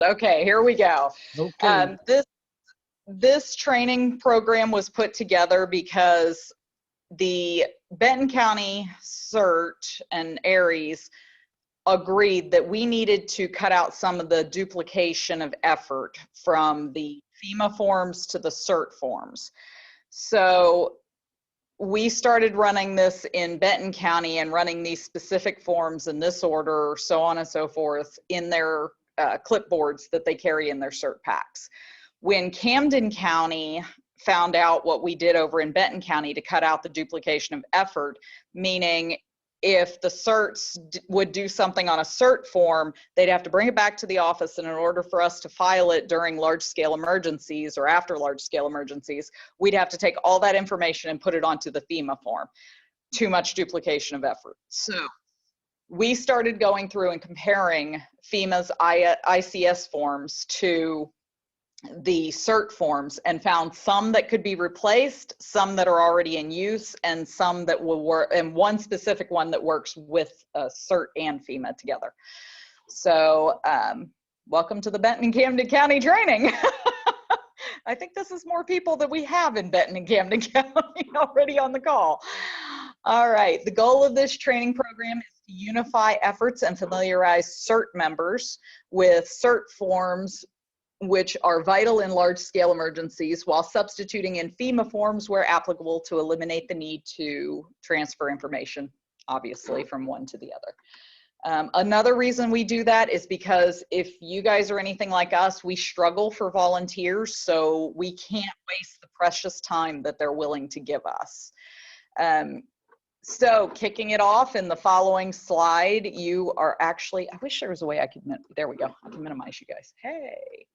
Okay, here we go. Okay. This training program was put together because the Benton County CERT and ARIES agreed that we needed to cut out some of the duplication of effort from the Fema forms to the CERT forms. So we started running this in Benton County and running these specific forms in this order, so on and so forth, in their clipboards that they carry in their CERT packs. When Camden County found out what we did over in Benton County to cut out the duplication of effort, meaning if the CERTs would do something on a CERT form, they'd have to bring it back to the office, and in order for us to file it during large-scale emergencies or after large-scale emergencies, we'd have to take all that information and put it onto the Fema form. Too much duplication of effort. So we started going through and comparing FEMA's ICS forms to the CERT forms and found some that could be replaced, some that are already in use, and some that will work, and one specific one that works with CERT and FEMA together. So welcome to the Benton and Camden County training. I think this is more people that we have in Benton and Camden County already on the call. All right, the goal of this training program is to unify efforts and familiarize CERT members with CERT forms, which are vital in large-scale emergencies, while substituting in Fema forms where applicable to eliminate the need to transfer information, obviously, from one to the other. Another reason we do that is because if you guys are anything like us, we struggle for volunteers, so we can't waste the precious time that they're willing to give us. So kicking it off in the following slide, you are actually, I wish there was a way I could, there we go, I can minimize you guys. Hey.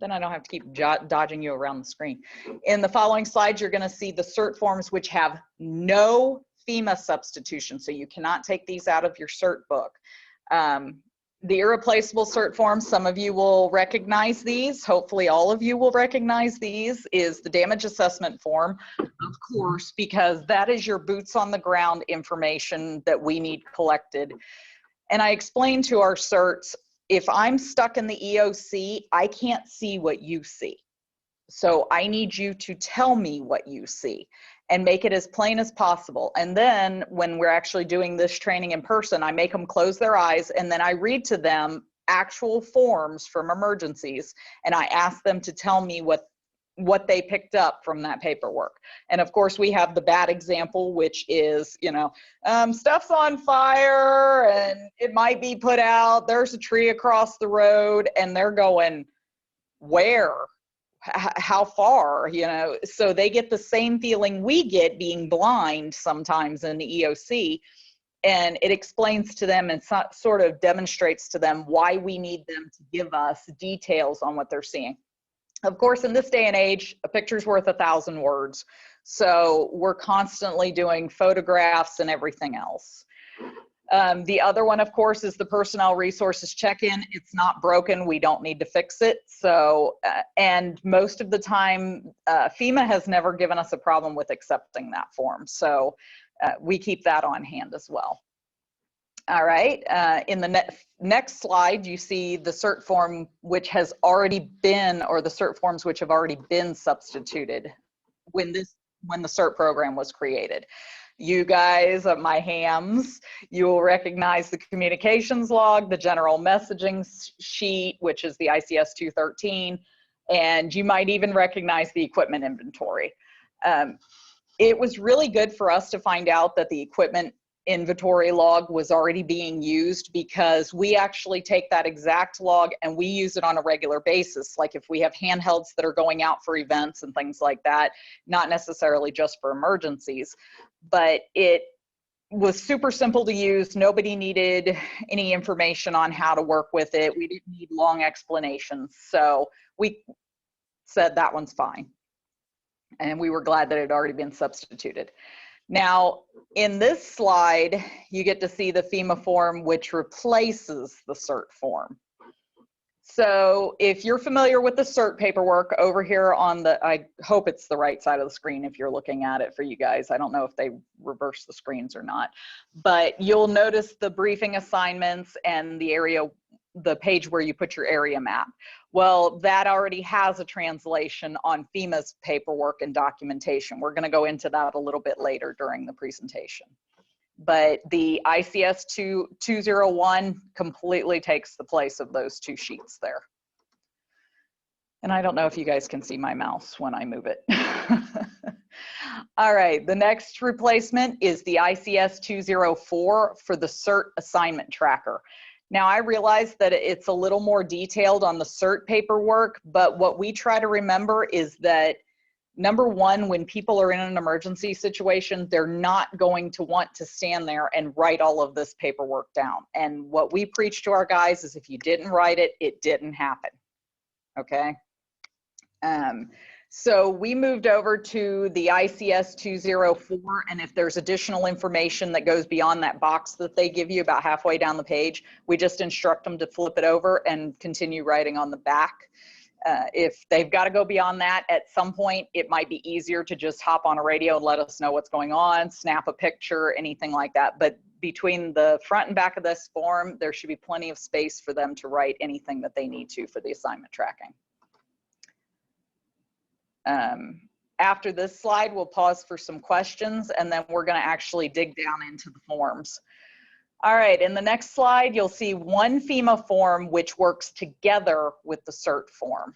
Then I don't have to keep dodging you around the screen. In the following slides, you're going to see the CERT forms which have no Fema substitution, so you cannot take these out of your CERT book. The irreplaceable CERT forms, some of you will recognize these, hopefully all of you will recognize these, is the damage assessment form, of course, because that is your boots on the ground information that we need collected. And I explained to our CERTs, if I'm stuck in the EOC, I can't see what you see. So I need you to tell me what you see and make it as plain as possible. And then when we're actually doing this training in person, I make them close their eyes and then I read to them actual forms from emergencies and I ask them to tell me what they picked up from that paperwork. And of course we have the bad example, which is, you know, stuff's on fire and it might be put out, there's a tree across the road, and they're going, where? How far? You know, so they get the same feeling we get being blind sometimes in the EOC, and it explains to them and sort of demonstrates to them why we need them to give us details on what they're seeing. Of course, in this day and age, a picture's worth 1,000 words. So we're constantly doing photographs and everything else. The other one, of course, is the personnel resources check-in. It's not broken. We don't need to fix it. So, and most of the time, FEMA has never given us a problem with accepting that form. So we keep that on hand as well. All right, in the next slide, you see the CERT form which has already been, or the CERT forms which have already been substituted when the CERT program was created. You guys, my hams, you will recognize the communications log, the general messaging sheet, which is the Ics204, and you might even recognize the equipment inventory. It was really good for us to find out that the equipment inventory log was already being used, because we actually take that exact log and we use it on a regular basis. Like if we have handhelds that are going out for events and things like that, not necessarily just for emergencies, but it was super simple to use. Nobody needed any information on how to work with it. We didn't need long explanations. So we said that one's fine. And we were glad that it had already been substituted. Now, in this slide, you get to see the Fema form, which replaces the CERT form. So if you're familiar with the CERT paperwork over here on the, I hope it's the right side of the screen if you're looking at it for you guys. I don't know if they reverse the screens or not, but you'll notice the briefing assignments and the area the page where you put your area map. Well, that already has a translation on FEMA's paperwork and documentation. We're going to go into that a little bit later during the presentation. But the ICS 201 completely takes the place of those two sheets there. And I don't know if you guys can see my mouse when I move it. All right, the next replacement is the ICS 204 for the CERT assignment tracker. Now, I realize that it's a little more detailed on the CERT paperwork, but what we try to remember is that, number one, when people are in an emergency situation, they're not going to want to stand there and write all of this paperwork down. And what we preach to our guys is if you didn't write it, it didn't happen, okay? So we moved over to the ICS 204, and if there's additional information that goes beyond that box that they give you about halfway down the page, we just instruct them to flip it over and continue writing on the back. If they've got to go beyond that at some point, it might be easier to just hop on a radio and let us know what's going on, snap a picture, anything like that. But between the front and back of this form, there should be plenty of space for them to write anything that they need to for the assignment tracking. After this slide, we'll pause for some questions, and then we're going to actually dig down into the forms. All right, in the next slide, you'll see one FEMA form which works together with the CERT form.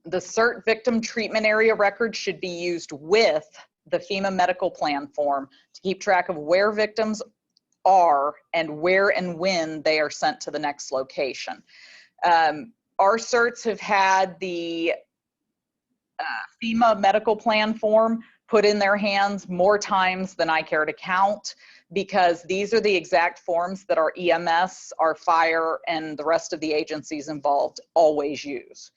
The CERT victim treatment area record should be used with the FEMA medical plan form to keep track of where victims are and where and when they are sent to the next location. Our CERTs have had the FEMA medical plan form put in their hands more times than I care to count, because these are the exact forms that our EMS, our fire, and the rest of the agencies involved always use.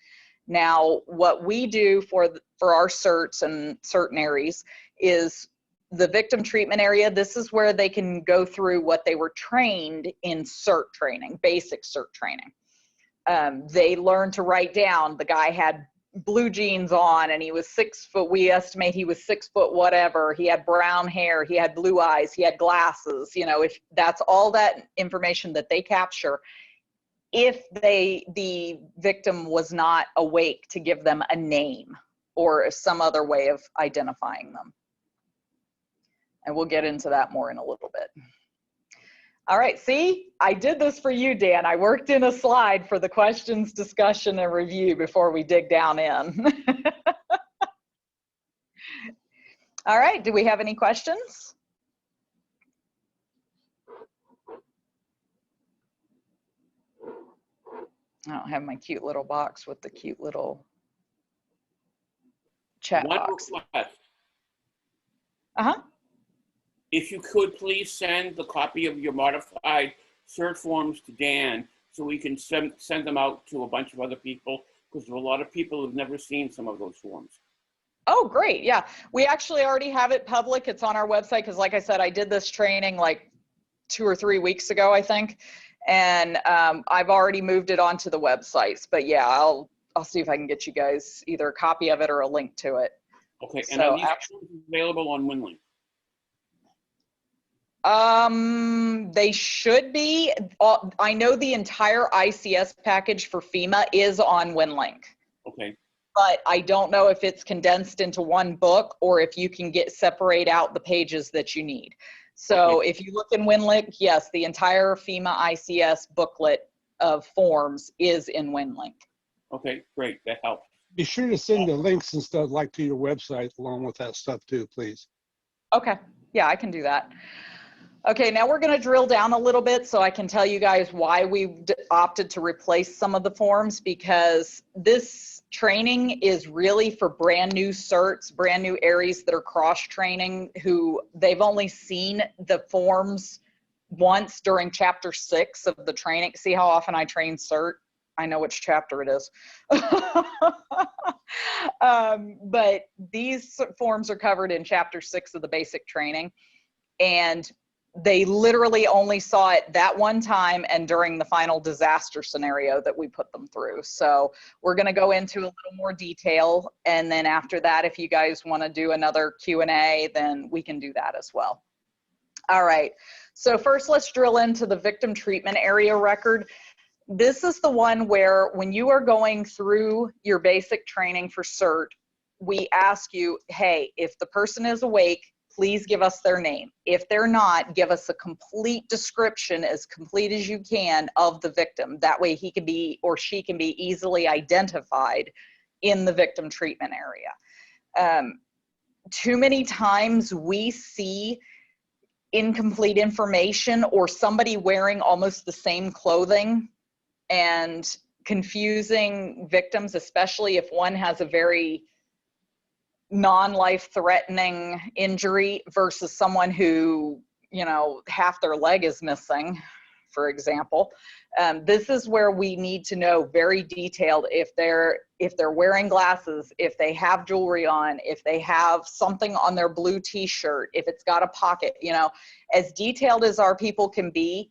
Now, what we do for our CERTs and certain areas is the victim treatment area. This is where they can go through what they were trained in CERT training, basic CERT training. They learned to write down, the guy had blue jeans on and he was 6 foot, we estimate he was 6 foot whatever, he had brown hair, he had blue eyes, he had glasses, you know, if that's all that information that they capture, if the victim was not awake to give them a name or some other way of identifying them. And we'll get into that more in a little bit. All right, see, I did this for you, Dan. I worked in a slide for the questions, discussion, and review before we dig down in. All right, do we have any questions? I don't have my cute little box with the cute little chat box. Uh-huh. If you could please send the copy of your modified CERT forms to Dan so we can send them out to a bunch of other people, because there are a lot of people who've never seen some of those forms. Oh, great. Yeah, we actually already have it public. It's on our website because, like I said, I did this training like 2 or 3 weeks ago, I think. And I've already moved it onto the websites. But yeah, I'll see if I can get you guys either a copy of it or a link to it. Okay, and are these available on WinLink? They should be. I know the entire ICS package for FEMA is on WinLink. Okay. But I don't know if it's condensed into one book or if you can separate out the pages that you need. So okay, if you look in WinLink, yes, the entire FEMA ICS booklet of forms is in WinLink. Okay, great, that helps. Be sure to send the links and stuff like to your website along with that stuff too, please. Okay, yeah, I can do that. Okay, now we're going to drill down a little bit so I can tell you guys why we opted to replace some of the forms, because this training is really for brand new CERTs, brand new areas that are cross-training, who they've only seen the forms once during chapter 6 of the training. See how often I train CERT? I know which chapter it is. But these forms are covered in chapter 6 of the basic training. And they literally only saw it that one time and during the final disaster scenario that we put them through. So we're going to go into a little more detail. And then after that, if you guys want to do another Q&A, then we can do that as well. All right. So first, let's drill into the victim treatment area record. This is the one where when you are going through your basic training for CERT, we ask you, hey, if the person is awake, please give us their name. If they're not, give us a complete description, as complete as you can, of the victim. That way he can be, or she can be, easily identified in the victim treatment area. Too many times we see incomplete information or somebody wearing almost the same clothing and confusing victims, especially if one has a very non-life threatening injury versus someone who, you know, half their leg is missing, for example. This is where we need to know very detailed if they're wearing glasses, if they have jewelry on, if they have something on their blue t-shirt, if it's got a pocket, you know, as detailed as our people can be,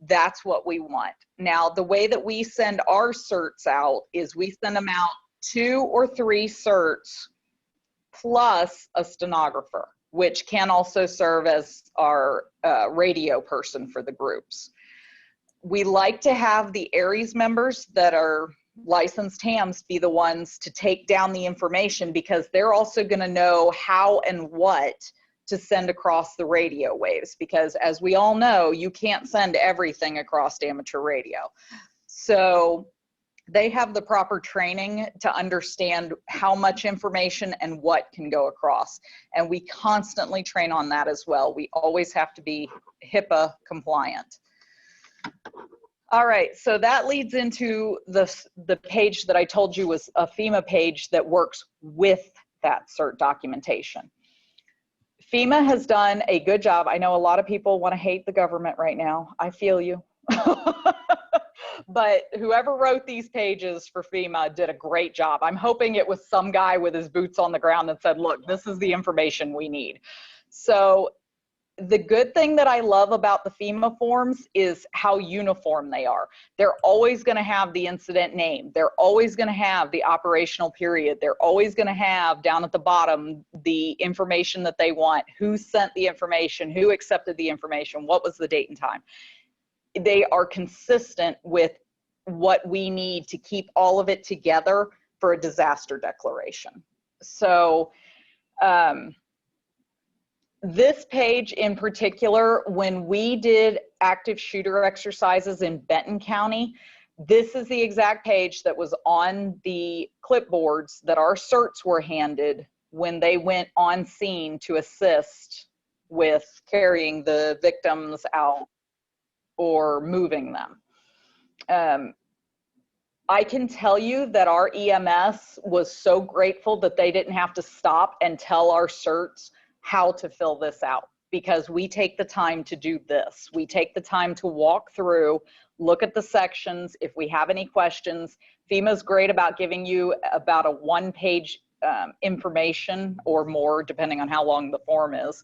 that's what we want. Now, the way that we send our certs out is we send them out 2 or 3 certs plus a stenographer, which can also serve as our radio person for the groups. We like to have the ARIES members that are licensed hams be the ones to take down the information, because they're also going to know how and what to send across the radio waves, because as we all know, you can't send everything across amateur radio. So they have the proper training to understand how much information and what can go across. And we constantly train on that as well. We always have to be HIPAA compliant. All right, so that leads into the page that I told you was a Fema page that works with that CERT documentation. Fema has done a good job. I know a lot of people want to hate the government right now. I feel you. But whoever wrote these pages for Fema did a great job. I'm hoping it was some guy with his boots on the ground that said, look, this is the information we need. So the good thing that I love about the Fema forms is how uniform they are. They're always going to have the incident name. They're always going to have the operational period. They're always going to have down at the bottom the information that they want, who sent the information, who accepted the information, what was the date and time. They are consistent with what we need to keep all of it together for a disaster declaration. So this page in particular, when we did active shooter exercises in Benton County, this is the exact page that was on the clipboards that our certs were handed when they went on scene to assist with carrying the victims out or moving them. I can tell you that our EMS was so grateful that they didn't have to stop and tell our certs how to fill this out, because we take the time to do this. We take the time to walk through, look at the sections. If we have any questions, FEMA's great about giving you about a 1-page information or more, depending on how long the form is,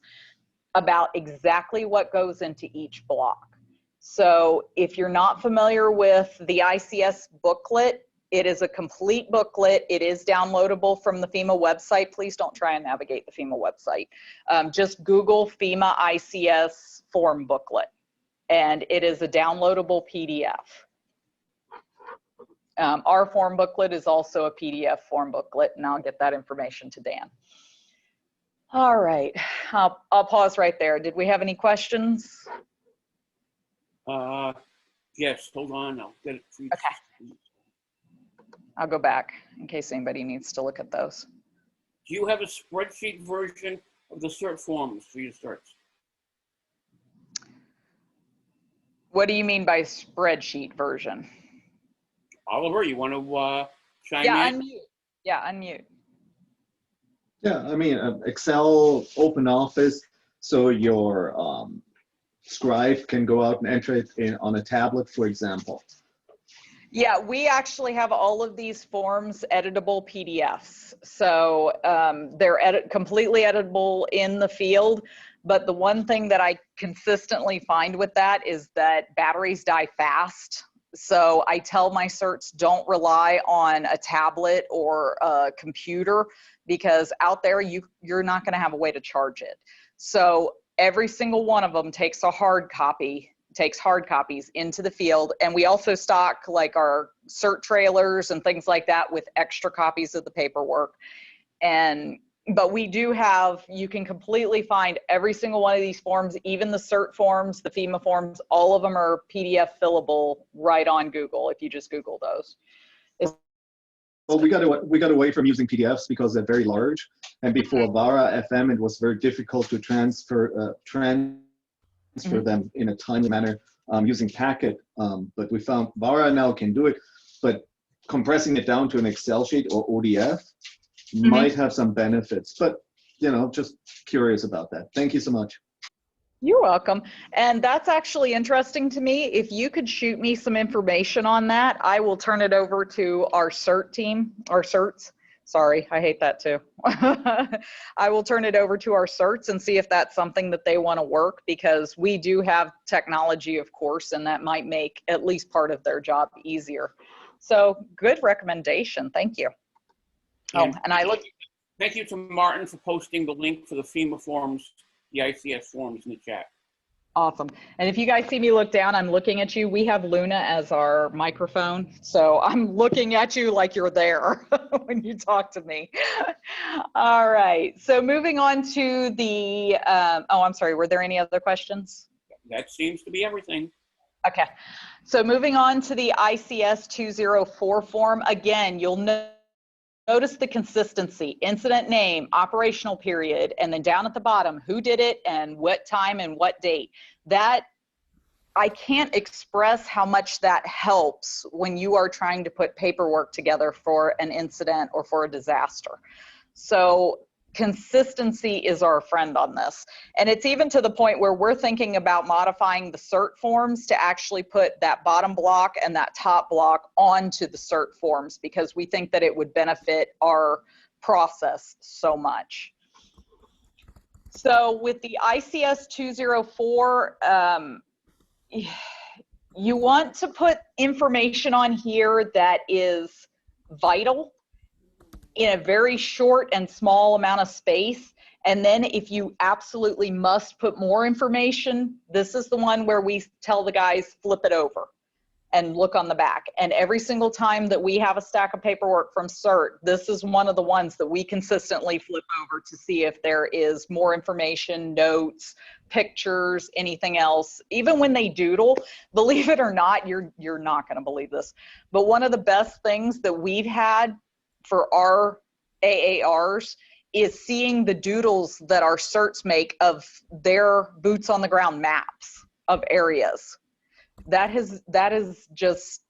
about exactly what goes into each block. So if you're not familiar with the ICS booklet, it is a complete booklet. It is downloadable from the FEMA website. Please don't try and navigate the FEMA website. Just Google FEMA ICS form booklet, and it is a downloadable PDF. Our form booklet is also a PDF form booklet, and I'll get that information to Dan. All right, I'll pause right there. Did we have any questions? Yes, hold on, I'll get it for you. Okay. I'll go back in case anybody needs to look at those. Do you have a spreadsheet version of the CERT forms for your certs? What do you mean by spreadsheet version? Oliver, you want to chime in? Unmute. Yeah, unmute. Yeah, I mean, Excel, Open Office, so your scribe can go out and enter it in on a tablet, for example. Yeah, we actually have all of these forms editable PDFs. So they're completely editable in the field. But the one thing that I consistently find with that is that batteries die fast. So I tell my certs, don't rely on a tablet or a computer, because out there you're not going to have a way to charge it. So every single one of them takes a hard copy takes hard copies into the field. And we also stock like our CERT trailers and things like that with extra copies of the paperwork. But we do have, you can completely find every single one of these forms, even the CERT forms, the FEMA forms, all of them are PDF fillable right on Google if you just Google those. Well, we got away from using PDFs because they're very large, and before VARA FM, it was very difficult to transfer them in a timely manner using Packet. But we found VARA now can do it, but compressing it down to an Excel sheet or ODF might have some benefits. But you know, just curious about that. Thank you so much. You're welcome. And that's actually interesting to me. If you could shoot me some information on that, I will turn it over to our CERT team, our CERTs. Sorry, I hate that too. I will turn it over to our CERTs and see if that's something that they want to work, because we do have technology, of course, and that might make at least part of their job easier. So good recommendation. Thank you. And thank you to Martin for posting the link for the FEMA forms, the ICS forms in the chat. Awesome. And if you guys see me look down, I'm looking at you. We have Luna as our microphone. So I'm looking at you like you're there when you talk to me. All right. So moving on to the, oh, I'm sorry. Were there any other questions? That seems to be everything. Okay. So moving on to the Ics204 form. Again, you'll notice the consistency, incident name, operational period, and then down at the bottom, who did it and what time and what date. That, I can't express how much that helps when you are trying to put paperwork together for an incident or for a disaster. So consistency is our friend on this. And it's even to the point where we're thinking about modifying the CERT forms to actually put that bottom block and that top block onto the CERT forms, because we think that it would benefit our process so much. So with the ICS 204, you want to put information on here that is vital in a very short and small amount of space. And then if you absolutely must put more information, this is the one where we tell the guys, flip it over and look on the back. And every single time that we have a stack of paperwork from CERT, this is one of the ones that we consistently flip over to see if there is more information, notes, pictures, anything else. Even when they doodle, believe it or not, you're not going to believe this, but one of the best things that we've had for our AARs is seeing the doodles that our CERTs make of their boots on the ground maps of areas. That is just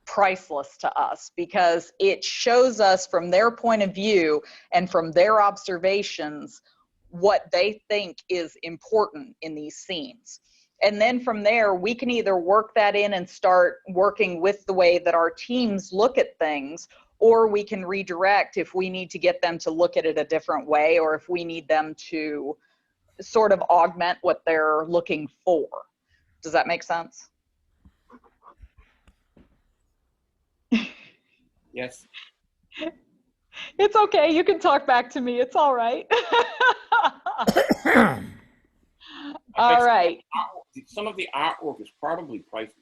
priceless to us, because it shows us from their point of view and from their observations what they think is important in these scenes. And then from there, we can either work that in and start working with the way that our teams look at things, or we can redirect if we need to get them to look at it a different way, or if we need them to sort of augment what they're looking for. Does that make sense? Yes. It's okay. You can talk back to me. It's all right. All right. Some of the artwork is probably priceless.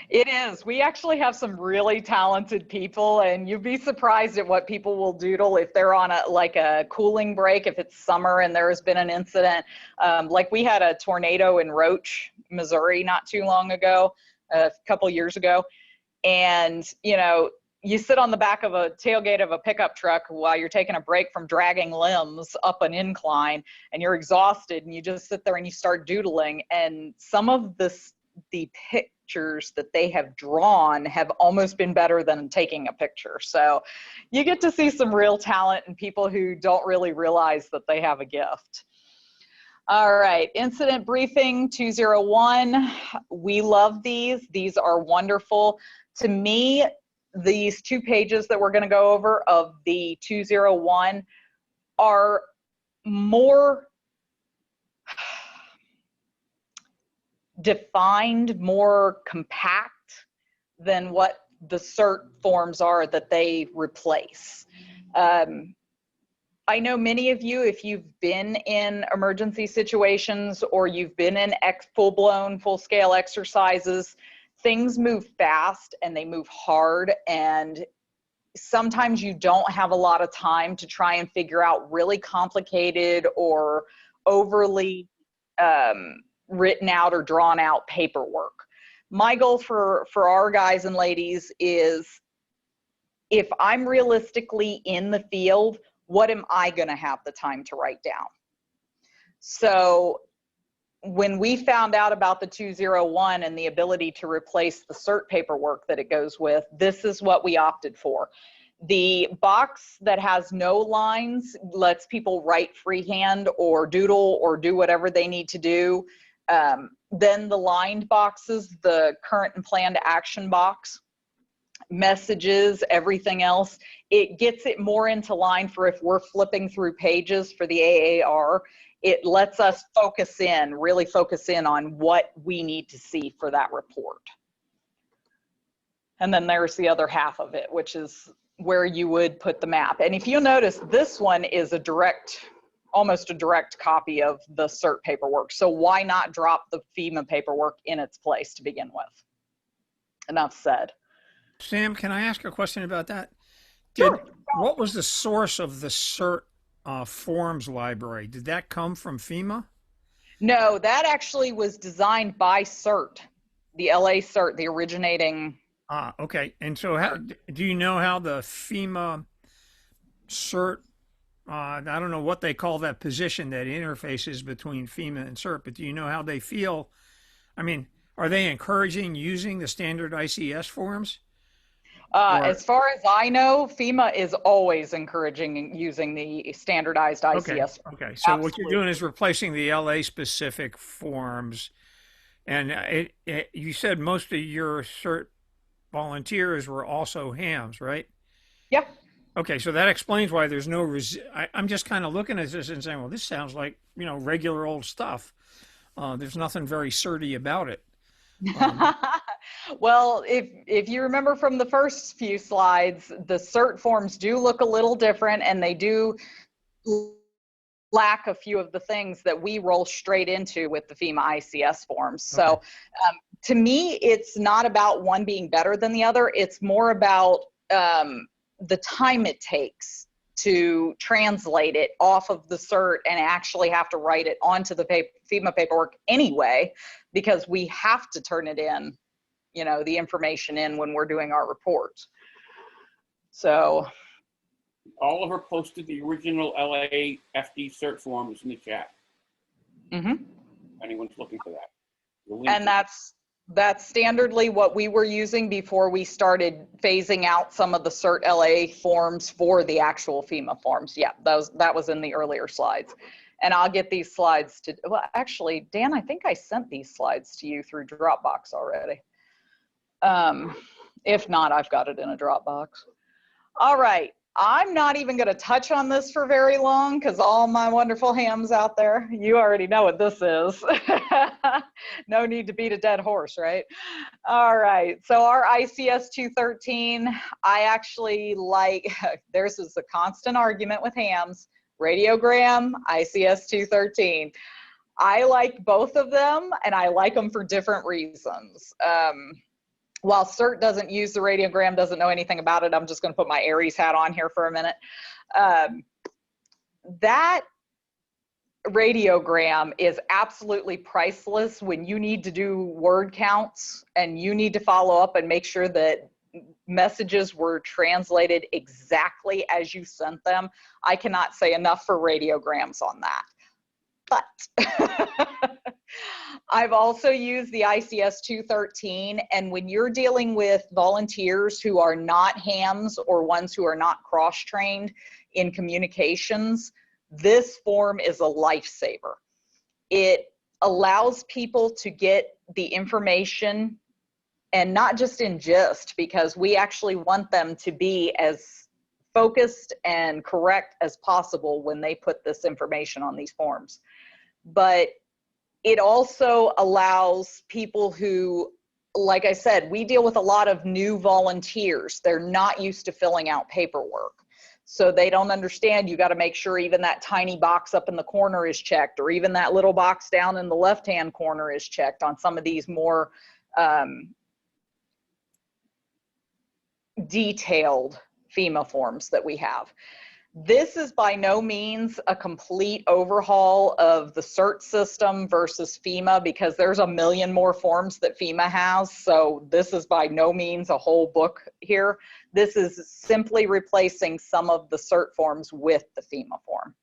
It is. We actually have some really talented people, and you'd be surprised at what people will doodle if they're on a cooling break, if it's summer and there has been an incident. Like we had a tornado in Roach, Missouri not too long ago, a couple years ago. And, you know, you sit on the back of a tailgate of a pickup truck while you're taking a break from dragging limbs up an incline, and you're exhausted, and you just sit there and you start doodling. And some of the pictures that they have drawn have almost been better than taking a picture. So you get to see some real talent and people who don't really realize that they have a gift. All right, incident briefing 201. We love these. These are wonderful. To me, these 2 pages that we're going to go over of the 201 are more defined, more compact than what the CERT forms are that they replace. I know many of you, if you've been in emergency situations or you've been in full-blown, full-scale exercises, things move fast and they move hard, and sometimes you don't have a lot of time to try and figure out really complicated or overly written out or drawn out paperwork. My goal for our guys and ladies is, if I'm realistically in the field, what am I going to have the time to write down? So when we found out about the 201 and the ability to replace the CERT paperwork that it goes with, this is what we opted for. The box that has no lines lets people write freehand or doodle or do whatever they need to do. Then the lined boxes, the current and planned action box, messages, everything else, it gets it more into line for if we're flipping through pages for the AAR. It lets us focus in, really focus in on what we need to see for that report. And then there's the other half of it, which is where you would put the map. And if you'll notice, this one is a direct, almost a direct copy of the CERT paperwork. So why not drop the FEMA paperwork in its place to begin with? Enough said. Sam, can I ask a question about that? Sure. What was the source of the CERT forms library? Did that come from FEMA? No, that actually was designed by CERT, the LA CERT, the originating. Okay. And so how, do you know how the FEMA CERT, I don't know what they call that position that interfaces between FEMA and CERT, but do you know how they feel? I mean, are they encouraging using the standard ICS forms? As far as I know, FEMA is always encouraging using the standardized ICS. Okay. So what you're doing is replacing the LA specific forms. And you said most of your CERT volunteers were also hams, right? Yeah. Okay. So that explains why there's no, I'm just kind of looking at this and saying, well, this sounds like, you know, regular old stuff. There's nothing very CERT-y about it. Well, if you remember from the first few slides, the CERT forms do look a little different, and they do lack a few of the things that we roll straight into with the FEMA ICS forms. Okay. So to me, it's not about one being better than the other. It's more about the time it takes to translate it off of the CERT and actually have to write it onto the FEMA paperwork anyway, because we have to turn it in, you know, the information in when we're doing our reports. So Oliver posted the original LA FD CERT forms in the chat. Mm-hmm. Anyone's looking for that. And that's standardly what we were using before we started phasing out some of the CERT LA forms for the actual FEMA forms. Yeah, that was in the earlier slides. And I'll get these slides to, well, actually, Dan, I think I sent these slides to you through Dropbox already. If not, I've got it in a Dropbox. All right. I'm not even going to touch on this for very long because all my wonderful hams out there, you already know what this is. No need to beat a dead horse, right? All right. So our ICS 213, I actually like, there's a constant argument with hams, radiogram, ICS 213. I like both of them, and I like them for different reasons. While CERT doesn't use the radiogram, doesn't know anything about it, I'm just going to put my Aries hat on here for a minute. That radiogram is absolutely priceless when you need to do word counts and you need to follow up and make sure that messages were translated exactly as you sent them. I cannot say enough for radiograms on that. But I've also used the ICS 213, and when you're dealing with volunteers who are not hams or ones who are not cross-trained in communications, this form is a lifesaver. It allows people to get the information, and not just in gist, because we actually want them to be as focused and correct as possible when they put this information on these forms. But it also allows people who, like I said, we deal with a lot of new volunteers. They're not used to filling out paperwork. So they don't understand, you got to make sure even that tiny box up in the corner is checked, or even that little box down in the left-hand corner is checked on some of these more detailed FEMA forms that we have. This is by no means a complete overhaul of the CERT system versus FEMA, because there's a million more forms that FEMA has. So this is by no means a whole book here. This is simply replacing some of the CERT forms with the FEMA form.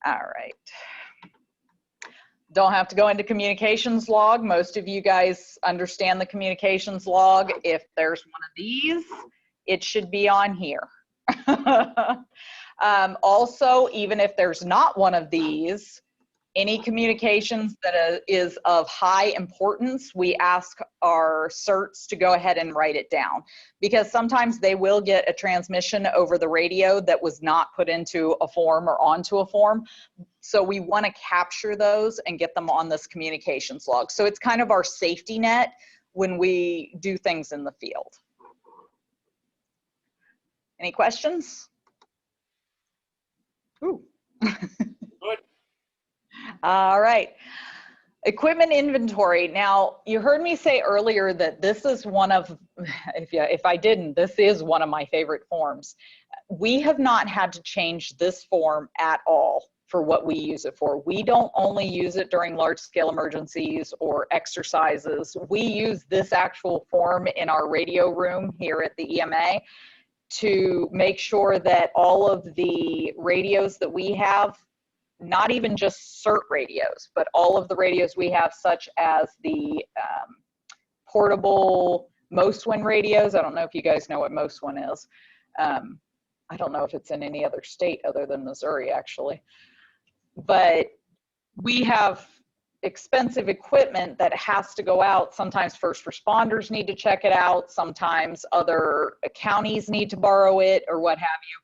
All right. Don't have to go into communications log. Most of you guys understand the communications log. If there's one of these, it should be on here. Also, even if there's not one of these, any communications that is of high importance, we ask our CERTs to go ahead and write it down, because sometimes they will get a transmission over the radio that was not put into a form or onto a form. So we want to capture those and get them on this communications log. So it's kind of our safety net when we do things in the field. Any questions? Ooh. Good. All right. Equipment inventory. Now, you heard me say earlier that this is one of, if I didn't, this is one of my favorite forms. We have not had to change this form at all for what we use it for. We don't only use it during large scale emergencies or exercises. We use this actual form in our radio room here at the EMA to make sure that all of the radios that we have, not even just CERT radios, but all of the radios we have, such as the portable MOSWIN radios. I don't know if you guys know what MOSWIN is. I don't know if it's in any other state other than Missouri, actually. But we have expensive equipment that has to go out. Sometimes first responders need to check it out. Sometimes other counties need to borrow it or what have you.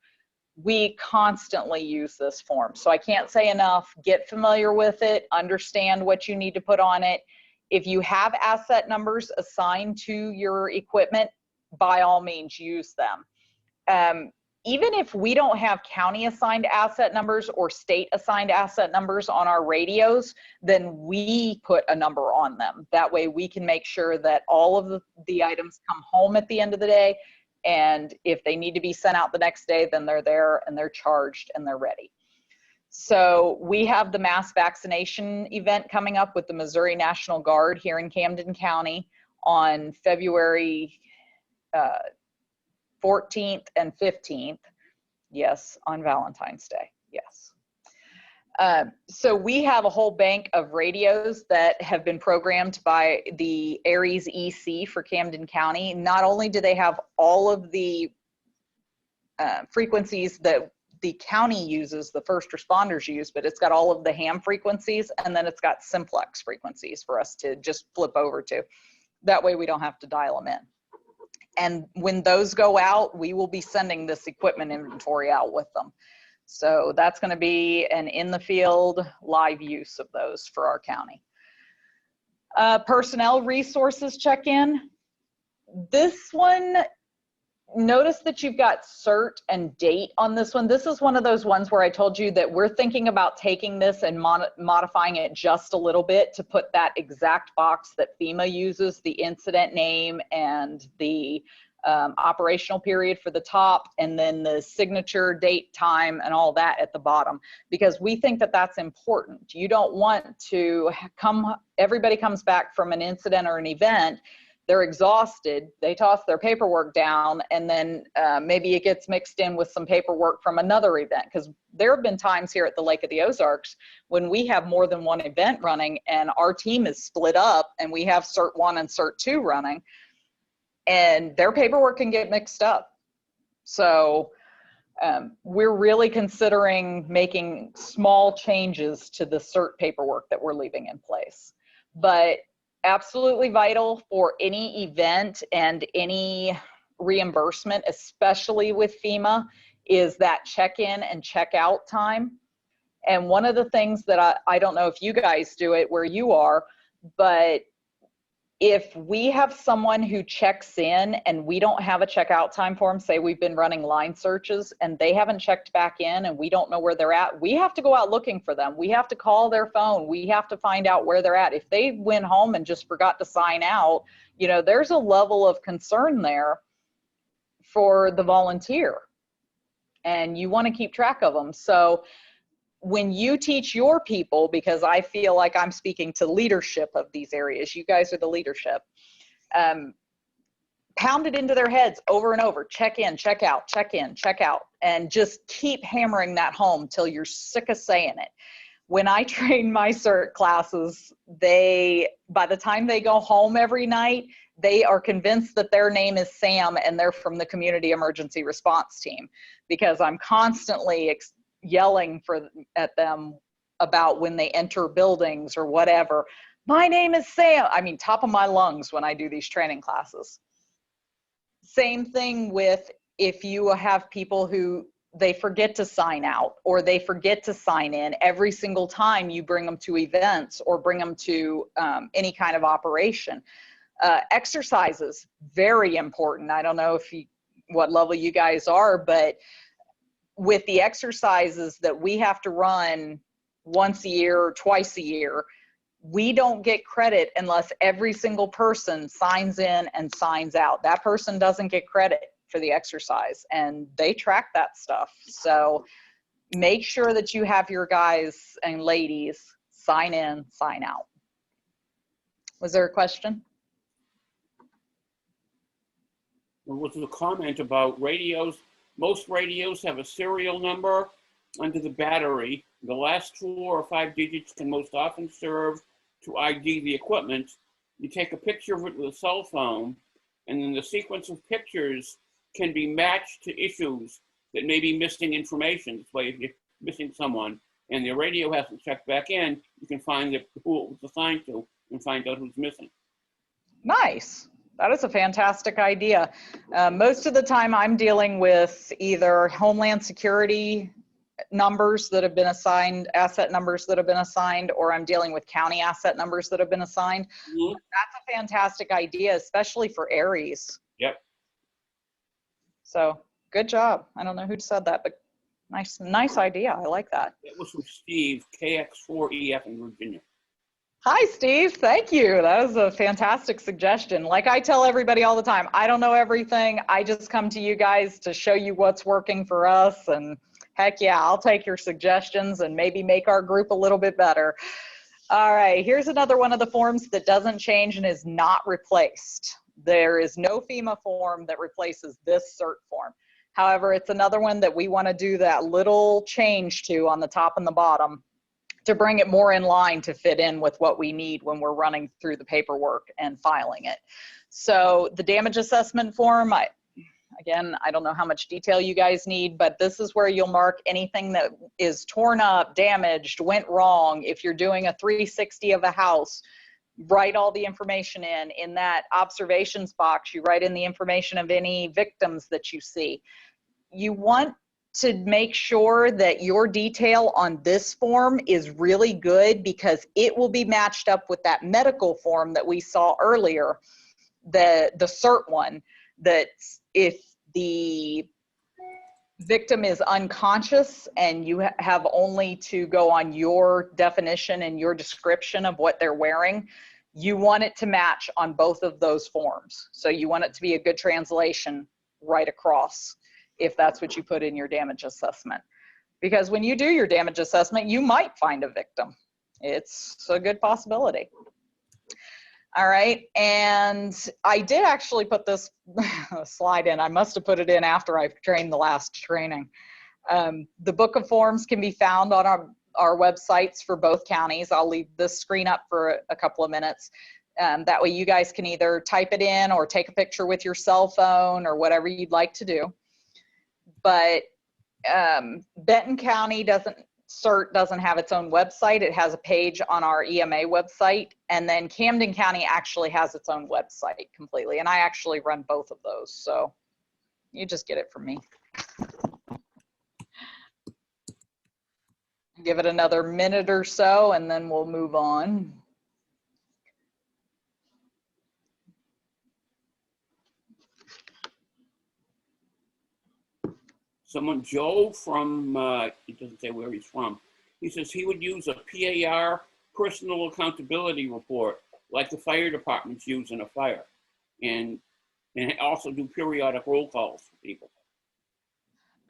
We constantly use this form. So I can't say enough. Get familiar with it. Understand what you need to put on it. If you have asset numbers assigned to your equipment, by all means use them. Even if we don't have county assigned asset numbers or state assigned asset numbers on our radios, then we put a number on them. That way we can make sure that all of the items come home at the end of the day. And if they need to be sent out the next day, then they're there and they're charged and they're ready. So we have the mass vaccination event coming up with the Missouri National Guard here in Camden County on February 14th and 15th. Yes, on Valentine's Day. Yes. So we have a whole bank of radios that have been programmed by the ARES EC for Camden County. Not only do they have all of the frequencies that the county uses, the first responders use, but it's got all of the ham frequencies, and then it's got simplex frequencies for us to just flip over to. That way we don't have to dial them in. And when those go out, we will be sending this equipment inventory out with them. So that's going to be an in the field live use of those for our county. Personnel resources check-in. This one, notice that you've got CERT and date on this one. This is one of those ones where I told you that we're thinking about taking this and modifying it just a little bit to put that exact box that FEMA uses, the incident name and the operational period for the top, and then the signature, date, time, and all that at the bottom, because we think that that's important. You don't want to everybody comes back from an incident or an event, they're exhausted, they toss their paperwork down, and then maybe it gets mixed in with some paperwork from another event. Because there have been times here at the Lake of the Ozarks when we have more than one event running and our team is split up and we have CERT 1 and CERT 2 running, and their paperwork can get mixed up. So we're really considering making small changes to the CERT paperwork that we're leaving in place. But absolutely vital for any event and any reimbursement, especially with FEMA, is that check-in and check-out time. And one of the things that I don't know if you guys do it where you are, but if we have someone who checks in and we don't have a checkout time form, say we've been running line searches and they haven't checked back in and we don't know where they're at, we have to go out looking for them. We have to call their phone. We have to find out where they're at. If they went home and just forgot to sign out, you know, there's a level of concern there for the volunteer, and you want to keep track of them. So when you teach your people, because I feel like I'm speaking to leadership of these areas, you guys are the leadership, pound it into their heads over and over, check in, check out, check in, check out, and just keep hammering that home till you're sick of saying it. When I train my CERT classes, by the time they go home every night, they are convinced that their name is Sam and they're from the community emergency response team, because I'm constantly yelling at them about when they enter buildings or whatever. My name is Sam. I mean, top of my lungs when I do these training classes. Same thing with if you have people who they forget to sign out or they forget to sign in every single time you bring them to events or bring them to any kind of operation. Exercises, very important. I don't know what level you guys are, but with the exercises that we have to run once a year or twice a year, we don't get credit unless every single person signs in and signs out. That person doesn't get credit for the exercise, and they track that stuff. So make sure that you have your guys and ladies sign in, sign out. Was there a question? There was a comment about radios. Most radios have a serial number under the battery. The last 4 or 5 digits can most often serve to ID the equipment. You take a picture of it with a cell phone, and then the sequence of pictures can be matched to issues that may be missing information. This way, if you're missing someone and the radio hasn't checked back in, you can find who it was assigned to and find out who's missing. Nice. That is a fantastic idea. Most of the time I'm dealing with either Homeland Security numbers that have been assigned, asset numbers that have been assigned, or I'm dealing with county asset numbers that have been assigned. Mm-hmm. That's a fantastic idea, especially for Aries. Yep. So good job. I don't know who said that, but nice idea. I like that. That was from Steve, KX4EF in Virginia. Hi, Steve. Thank you. That was a fantastic suggestion. Like I tell everybody all the time, I don't know everything. I just come to you guys to show you what's working for us. And heck yeah, I'll take your suggestions and maybe make our group a little bit better. All right, here's another one of the forms that doesn't change and is not replaced. There is no Fema form that replaces this CERT form. However, it's another one that we want to do that little change to on the top and the bottom to bring it more in line to fit in with what we need when we're running through the paperwork and filing it. So the damage assessment form, again, I don't know how much detail you guys need, but this is where you'll mark anything that is torn up, damaged, went wrong. If you're doing a 360 of a house, write all the information in. In that observations box, you write in the information of any victims that you see. You want to make sure that your detail on this form is really good, because it will be matched up with that medical form that we saw earlier, the CERT one, that if the victim is unconscious and you have only to go on your definition and your description of what they're wearing, you want it to match on both of those forms. So you want it to be a good translation right across, if that's what you put in your damage assessment. Because when you do your damage assessment, you might find a victim. It's a good possibility. All right, and I did actually put this slide in. I must have put it in after I've trained the last training. The book of forms can be found on our websites for both counties. I'll leave this screen up for a couple of minutes. That way you guys can either type it in or take a picture with your cell phone or whatever you'd like to do. But Benton County CERT doesn't have its own website. It has a page on our EMA website, and then Camden County actually has its own website completely, and I actually run both of those, so you just get it from me. Give it another minute or so, and then we'll move on. someone, Joe from, it doesn't say where he's from, he says he would use a PAR, personal accountability report, like the fire departments use in a fire, and also do periodic roll calls for people.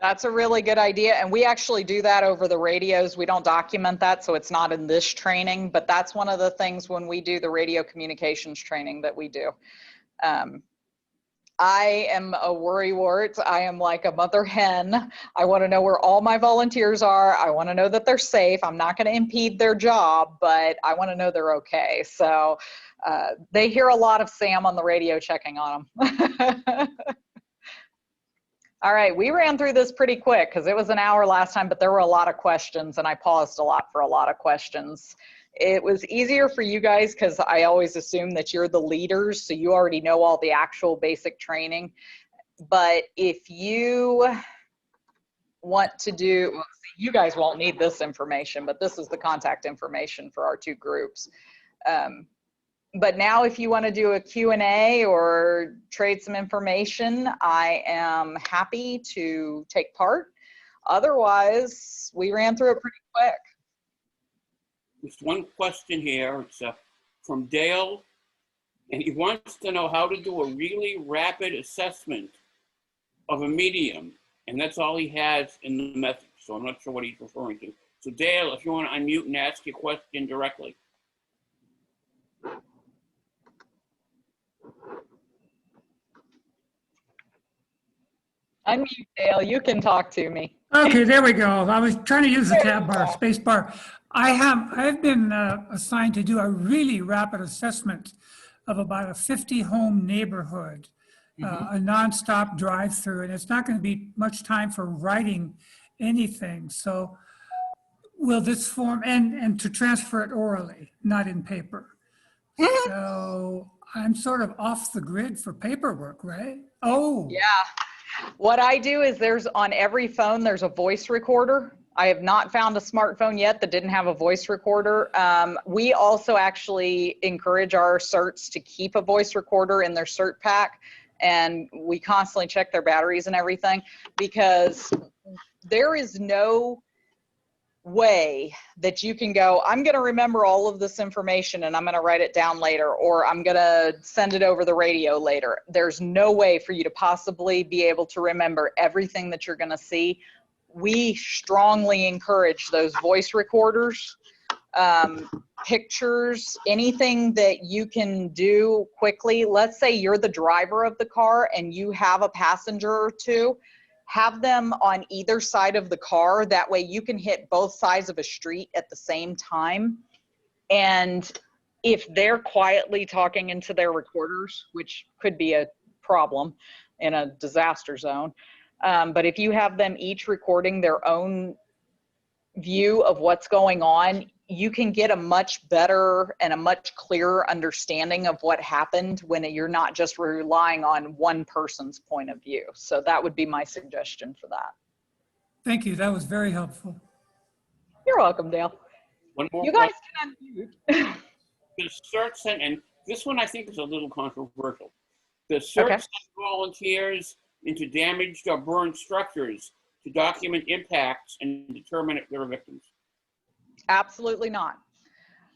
That's a really good idea. And we actually do that over the radios. We don't document that, so it's not in this training, but that's one of the things when we do the radio communications training that we do. I am a worrywart. I am like a mother hen. I want to know where all my volunteers are. I want to know that they're safe. I'm not going to impede their job, but I want to know they're okay. So they hear a lot of Sam on the radio checking on them. All right, we ran through this pretty quick because it was an hour last time, but there were a lot of questions and I paused a lot for a lot of questions. It was easier for you guys because I always assume that you're the leaders, so you already know all the actual basic training. But if you want to do, well, see, you guys won't need this information, but this is the contact information for our two groups. But now if you want to do a Q&A or trade some information, I am happy to take part. Otherwise, we ran through it pretty quick. There's one question here. It's from Dale, and he wants to know how to do a really rapid assessment of a medium, and that's all he has in the message, so I'm not sure what he's referring to. So Dale, if you want to unmute and ask your question directly. Unmute, Dale, you can talk to me. Okay, there we go. I was trying to use the tab bar, space bar. I've been assigned to do a really rapid assessment of about a 50-home neighborhood, a nonstop drive-through, and it's not going to be much time for writing anything. So will this form, and to transfer it orally, not in paper. So I'm sort of off the grid for paperwork, right? Oh. Yeah. What I do is there's on every phone, there's a voice recorder. I have not found a smartphone yet that didn't have a voice recorder. We also actually encourage our certs to keep a voice recorder in their cert pack, and we constantly check their batteries and everything, because there is no way that you can go, I'm going to remember all of this information and I'm going to write it down later, or I'm going to send it over the radio later. There's no way for you to possibly be able to remember everything that you're going to see. We strongly encourage those voice recorders, pictures, anything that you can do quickly. Let's say you're the driver of the car and you have a passenger or two. Have them on either side of the car. That way you can hit both sides of a street at the same time. And if they're quietly talking into their recorders, which could be a problem in a disaster zone, but if you have them each recording their own view of what's going on, you can get a much better and a much clearer understanding of what happened when you're not just relying on one person's point of view. So that would be my suggestion for that. Thank you. That was very helpful. You're welcome, Dale. One more You guys question. can unmute. The CERT sent, and this one I think is a little controversial. The CERT sent volunteers into damaged or burned structures to document impacts and determine if there are victims. Absolutely not.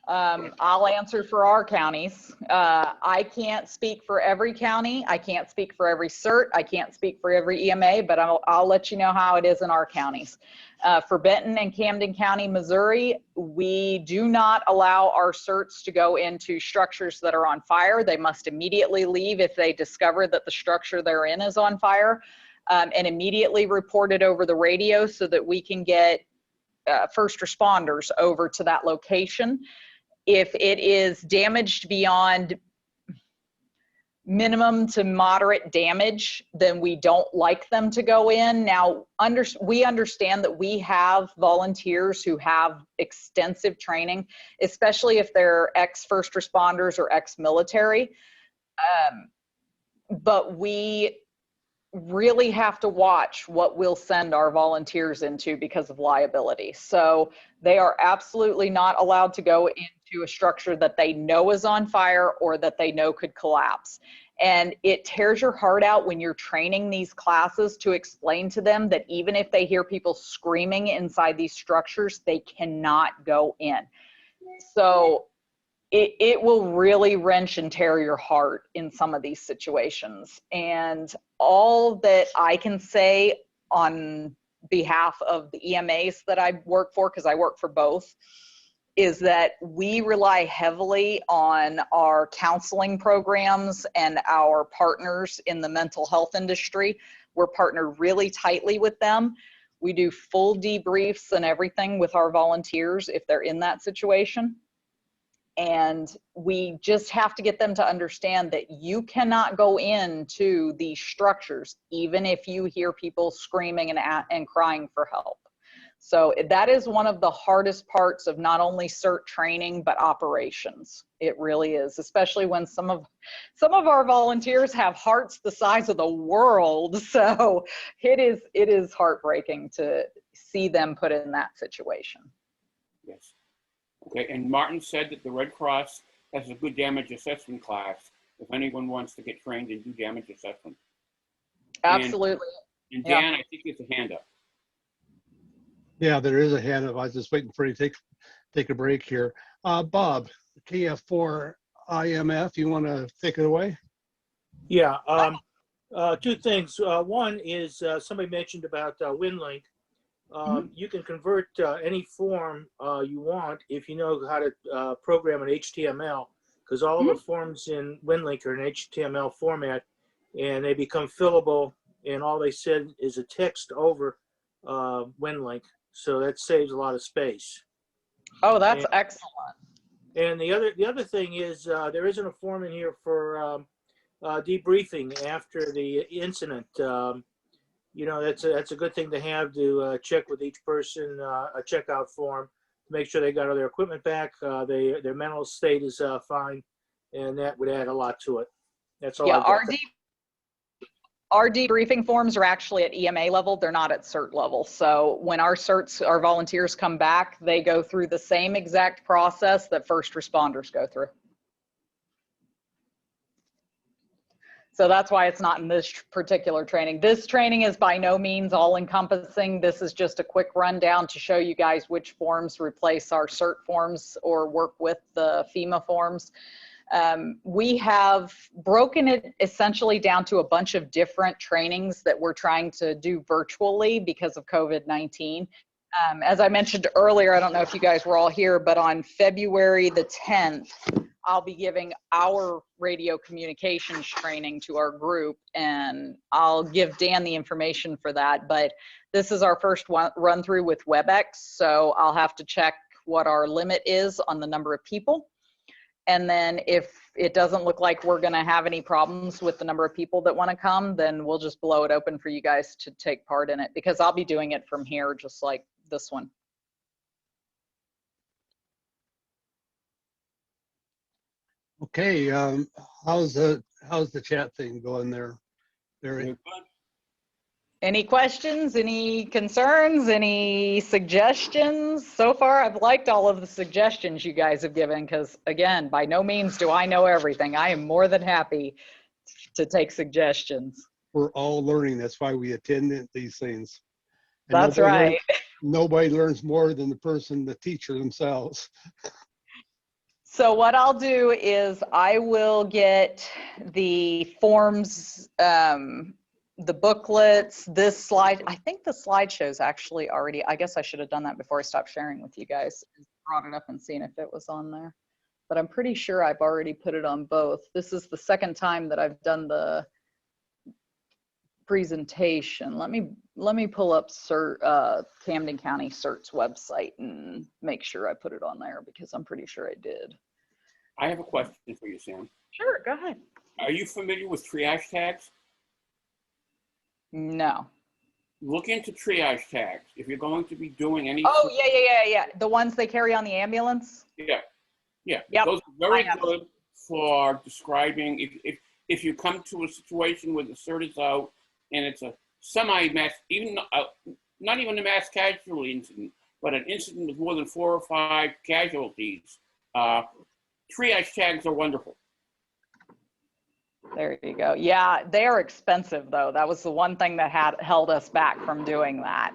I'll answer for our counties. I can't speak for every county. I can't speak for every CERT. I can't speak for every EMA, but I'll let you know how it is in our counties. For Benton and Camden County, Missouri, we do not allow our CERTs to go into structures that are on fire. They must immediately leave if they discover that the structure they're in is on fire, and immediately report it over the radio so that we can get first responders over to that location. If it is damaged beyond minimum to moderate damage, then we don't like them to go in. Now, we understand that we have volunteers who have extensive training, especially if they're ex-first responders or ex-military. But we really have to watch what we'll send our volunteers into because of liability. So they are absolutely not allowed to go into a structure that they know is on fire or that they know could collapse. And it tears your heart out when you're training these classes to explain to them that even if they hear people screaming inside these structures, they cannot go in. So it will really wrench and tear your heart in some of these situations. And all that I can say on behalf of the EMAs that I work for, because I work for both, is that we rely heavily on our counseling programs and our partners in the mental health industry. We're partnered really tightly with them. We do full debriefs and everything with our volunteers if they're in that situation. And we just have to get them to understand that you cannot go into these structures, even if you hear people screaming and crying for help. So that is one of the hardest parts of not only CERT training, but operations. It really is, especially when some of our volunteers have hearts the size of the world. So it is heartbreaking to see them put in that situation. Yes. Okay, and Martin said that the Red Cross has a good damage assessment class if anyone wants to get trained and do damage assessment. Absolutely. And Dan, I think it's a hand up. Yeah, there is a hand up. I was just waiting for you to take a break here. Bob, KF4 IMF, you want to take it away? Yeah, two things. One is somebody mentioned about WinLink. You can convert any form you want if you know how to program an HTML, because all the forms in WinLink are in HTML format, and they become fillable, and all they said is a text over WinLink, so that saves a lot of space. Oh, that's excellent. And the other thing is there isn't a form in here for debriefing after the incident. You know, that's a good thing to have, to check with each person, a checkout form to make sure they got all their equipment back, their mental state is fine, and that would add a lot to it. That's all. Yeah, our debriefing forms are actually at EMA level. They're not at CERT level. So when our volunteers come back, they go through the same exact process that first responders go through. So that's why it's not in this particular training. This training is by no means all encompassing. This is just a quick rundown to show you guys which forms replace our CERT forms or work with the Fema forms. We have broken it essentially down to a bunch of different trainings that we're trying to do virtually because of COVID-19. As I mentioned earlier, I don't know if you guys were all here, but on February the 10th, I'll be giving our radio communications training to our group, and I'll give Dan the information for that. But this is our first run through with WebEx, so I'll have to check what our limit is on the number of people. And then if it doesn't look like we're gonna have any problems with the number of people that wanna come, then we'll just blow it open for you guys to take part in it, because I'll be doing it from here just like this one. Okay, how's the chat thing going there, Barry? Any questions, any concerns, any suggestions? So far, I've liked all of the suggestions you guys have given, because again, by no means do I know everything. I am more than happy to take suggestions. We're all learning. That's why we attend these things. And That's right. Nobody learns more than the teacher themselves. So what I'll do is I will get the forms, the booklets, this slide. I think the slideshow's actually already, I guess I should have done that before I stopped sharing with you guys. Brought it up and seen if it was on there. But I'm pretty sure I've already put it on both. This is the second time that I've done the presentation. Let me pull up Camden County CERT's website and make sure I put it on there, because I'm pretty sure I did. I have a question for you, Sam. Sure, go ahead. Are you familiar with triage tags? No. Look into triage tags if you're going to be doing any. Oh, yeah. The ones they carry on the ambulance? Yeah. Yep. Those are very good for describing if you come to a situation where the CERT is out and it's a semi-mass, even not even a mass casualty incident, but an incident with more than 4 or 5 casualties. Triage tags are wonderful. There you go. Yeah, they are expensive though. That was the one thing that had held us back from doing that.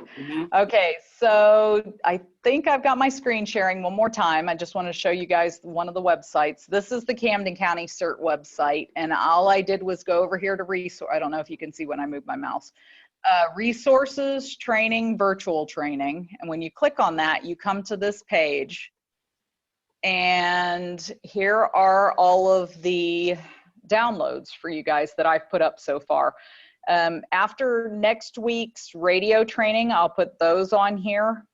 Okay, so I think I've got my screen sharing one more time. I just want to show you guys one of the websites. This is the Camden County CERT website, and all I did was go over here to resource. I don't know if you can see when I move my mouse. Resources, training, virtual training. And when you click on that, you come to this page. And here are all of the downloads for you guys that I've put up so far. After next week's radio training, I'll put those on here.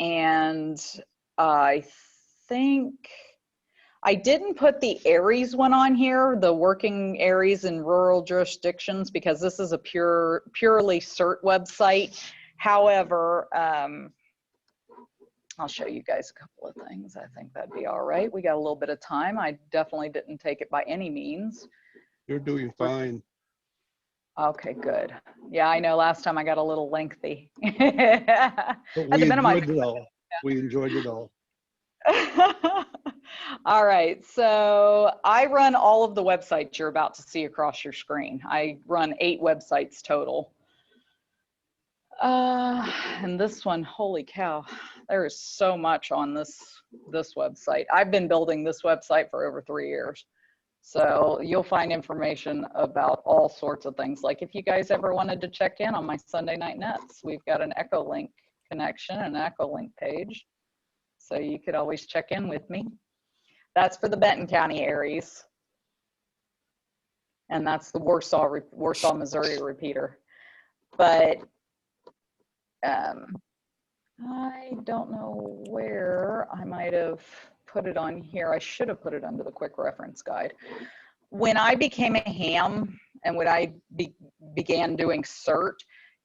And I think I didn't put the ARIES one on here, the working ARIES in rural jurisdictions, because this is a purely CERT website. However, I'll show you guys a couple of things. I think that'd be all right. We got a little bit of time. I definitely didn't take it by any means. You're doing fine. Okay, good. Yeah, I know last time I got a little lengthy. Had But to minimize enjoyed it all. We enjoyed it all. All right, so I run all of the websites you're about to see across your screen. I run 8 websites total. And this one, holy cow, there is so much on this website. I've been building this website for over 3 years. So you'll find information about all sorts of things. Like if you guys ever wanted to check in on my Sunday Night Nets, we've got an Echolink connection, an Echolink page. So you could always check in with me. That's for the Benton County ARIES. And that's the Warsaw, Missouri repeater. But I don't know where I might have put it on here. I should have put it under the quick reference guide. When I became a ham and when I began doing CERT,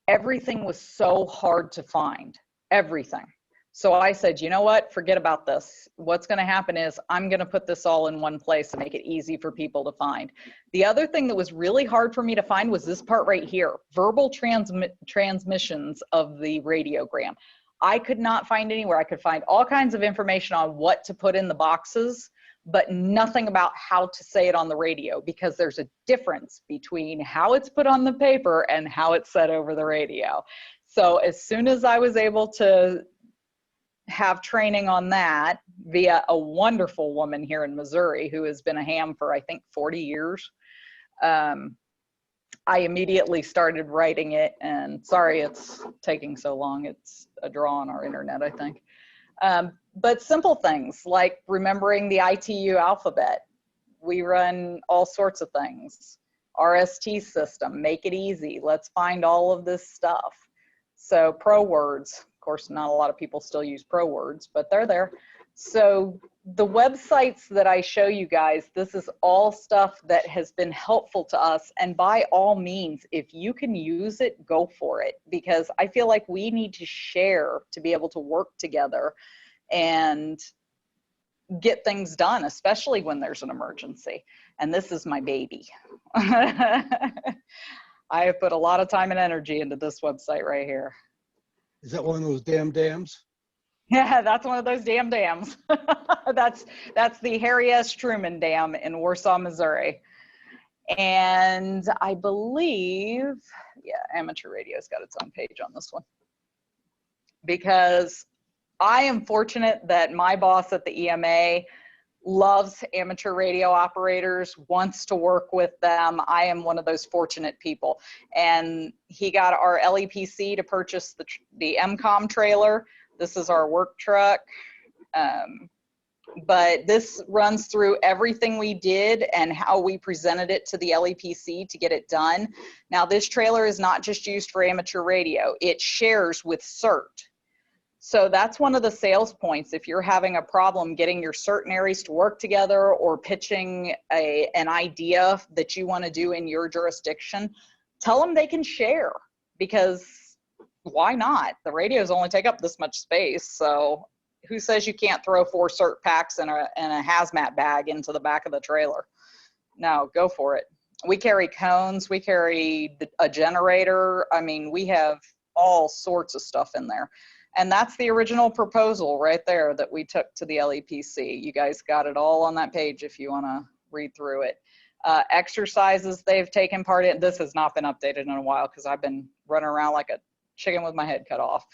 everything was so hard to find, everything. So I said, you know what, forget about this. What's gonna happen is I'm gonna put this all in one place and make it easy for people to find. The other thing that was really hard for me to find was this part right here, verbal transmissions of the radiogram. I could not find anywhere. I could find all kinds of information on what to put in the boxes, but nothing about how to say it on the radio, because there's a difference between how it's put on the paper and how it's said over the radio. So as soon as I was able to have training on that via a wonderful woman here in Missouri who has been a ham for, I think, 40 years, I immediately started writing it, and sorry it's taking so long. It's a draw on our internet, I think. But simple things like remembering the ITU alphabet. We run all sorts of things. RST system, make it easy. Let's find all of this stuff. So pro words, of course, not a lot of people still use pro words, but they're there. So the websites that I show you guys, this is all stuff that has been helpful to us. And by all means, if you can use it, go for it, because I feel like we need to share to be able to work together and get things done, especially when there's an emergency. And this is my baby. I have put a lot of time and energy into this website right here. Is that one of those damn dams? Yeah, that's one of those damn dams. That's the Harry S. Truman Dam in Warsaw, Missouri. And I believe, yeah, amateur radio's got its own page on this one. Because I am fortunate that my boss at the EMA loves amateur radio operators, wants to work with them. I am one of those fortunate people. And he got our LEPC to purchase the MCOM trailer. This is our work truck. But this runs through everything we did and how we presented it to the LEPC to get it done. Now, this trailer is not just used for amateur radio. It shares with CERT. So that's one of the sales points. If you're having a problem getting your CERT ARIES to work together or pitching an idea that you want to do in your jurisdiction, tell them they can share, because why not? The radios only take up this much space. So who says you can't throw 4 CERT packs and a hazmat bag into the back of the trailer? No, go for it. We carry cones, we carry a generator. I mean, we have all sorts of stuff in there. And that's the original proposal right there that we took to the LEPC. You guys got it all on that page if you want to read through it. Exercises they've taken part in. This has not been updated in a while because I've been running around like a chicken with my head cut off.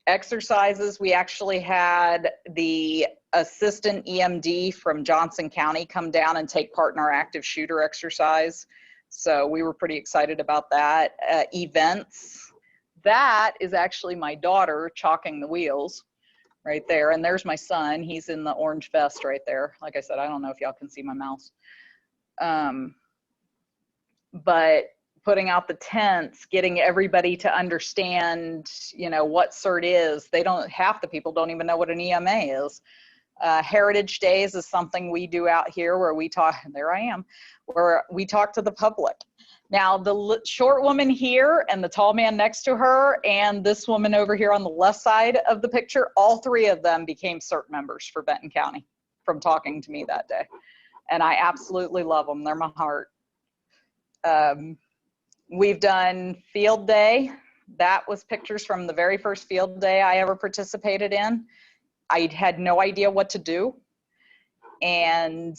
Exercises, we actually had the assistant EMD from Johnson County come down and take part in our active shooter exercise. So we were pretty excited about that. Events, that is actually my daughter chalking the wheels right there. And there's my son. He's in the orange vest right there. Like I said, I don't know if y'all can see my mouse. But putting out the tents, getting everybody to understand, you know, what CERT is. They don't, half the people don't even know what an EMA is. Heritage Days is something we do out here where we talk, there I am, where we talk to the public. Now, the short woman here and the tall man next to her and this woman over here on the left side of the picture, all three of them became CERT members for Benton County from talking to me that day. And I absolutely love them. They're my heart. We've done field day. That was pictures from the very first field day I ever participated in. I had no idea what to do. And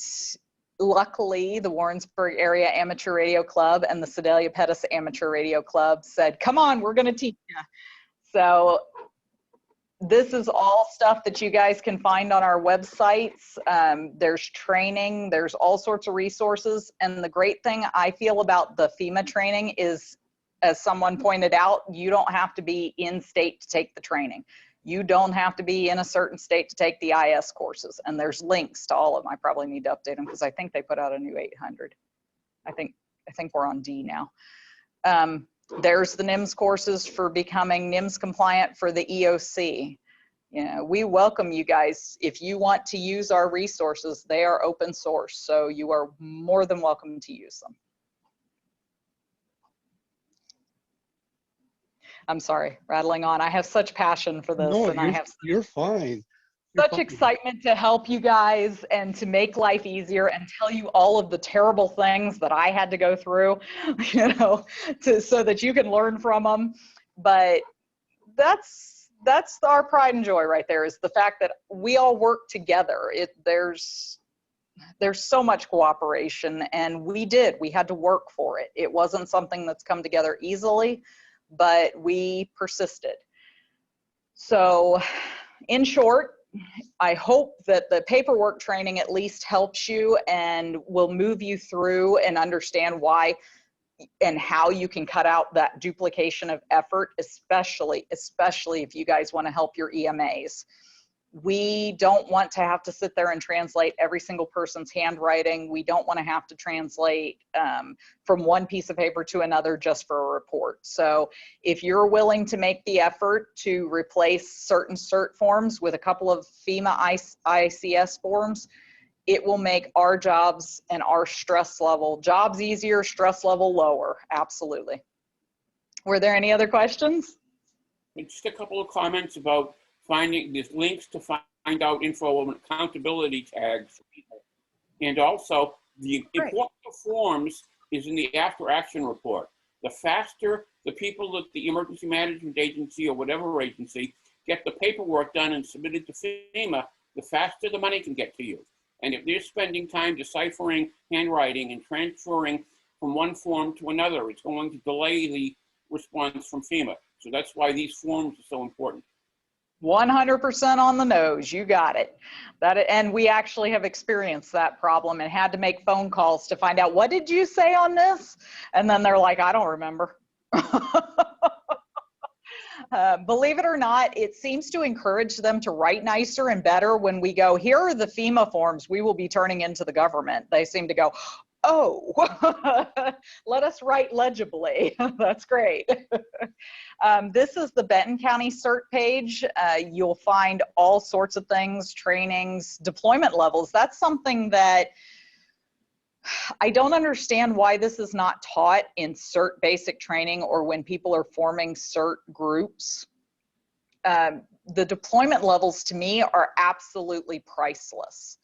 luckily, the Warrensburg Area Amateur Radio Club and the Sedalia Pettus Amateur Radio Club said, come on, we're gonna teach you. So this is all stuff that you guys can find on our websites. There's training, there's all sorts of resources. And the great thing I feel about the FEMA training is, as someone pointed out, you don't have to be in state to take the training. You don't have to be in a certain state to take the IS courses. And there's links to all of them. I probably need to update them because I think they put out a new 800. I think we're on D now. There's the NIMS courses for becoming NIMS compliant for the EOC. You know, we welcome you guys. If you want to use our resources, they are open source. So you are more than welcome to use them. I'm sorry, rattling on. I have such passion for this. No, and I have you're fine. such excitement to help you guys and to make life easier and tell you all of the terrible things that I had to go through, you know, so that you can learn from them. But that's our pride and joy right there, is the fact that we all work together. There's so much cooperation, and we had to work for it. It wasn't something that's come together easily, but we persisted. So in short, I hope that the paperwork training at least helps you and will move you through and understand why and how you can cut out that duplication of effort, especially if you guys want to help your EMAs. We don't want to have to sit there and translate every single person's handwriting. We don't want to have to translate from one piece of paper to another just for a report. So if you're willing to make the effort to replace certain CERT forms with a couple of FEMA ICS forms, it will make our jobs and our stress level, jobs easier, stress level lower. Absolutely. Were there any other questions? Just a couple of comments about finding these links to find out info on accountability tags for people. And also, the importance of forms is in the after action report. The faster the people at the Emergency Management Agency or whatever agency get the paperwork done and submitted to FEMA, the faster the money can get to you. And if they're spending time deciphering handwriting and transferring from one form to another, it's going to delay the response from FEMA. So that's why these forms are so important. 100% on the nose. You got it. And we actually have experienced that problem and had to make phone calls to find out, what did you say on this? And then they're like, I don't remember. Believe it or not, it seems to encourage them to write nicer and better when we go, here are the FEMA forms we will be turning into the government. They seem to go, oh, let us write legibly. That's great. This is the Benton County CERT page. You'll find all sorts of things, trainings, deployment levels. That's something that I don't understand why this is not taught in CERT basic training or when people are forming CERT groups. The deployment levels to me are absolutely priceless.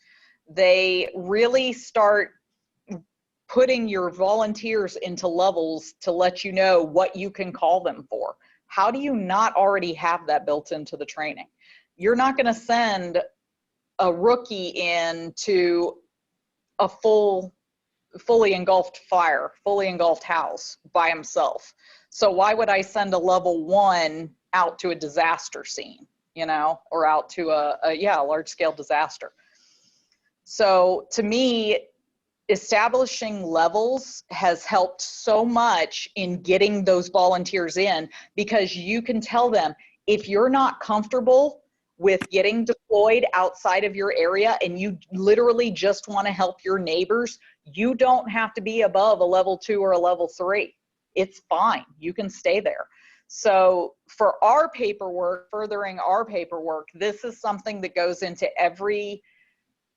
They really start putting your volunteers into levels to let you know what you can call them for. How do you not already have that built into the training? You're not going to send a rookie into a full fully engulfed fire, fully engulfed house by himself. So why would I send a level 1 out to a disaster scene, you know, or out to a large scale disaster? So to me, establishing levels has helped so much in getting those volunteers in, because you can tell them, if you're not comfortable with getting deployed outside of your area and you literally just want to help your neighbors, you don't have to be above a level 2 or a level 3. It's fine. You can stay there. So for our paperwork, furthering our paperwork, this is something that goes into every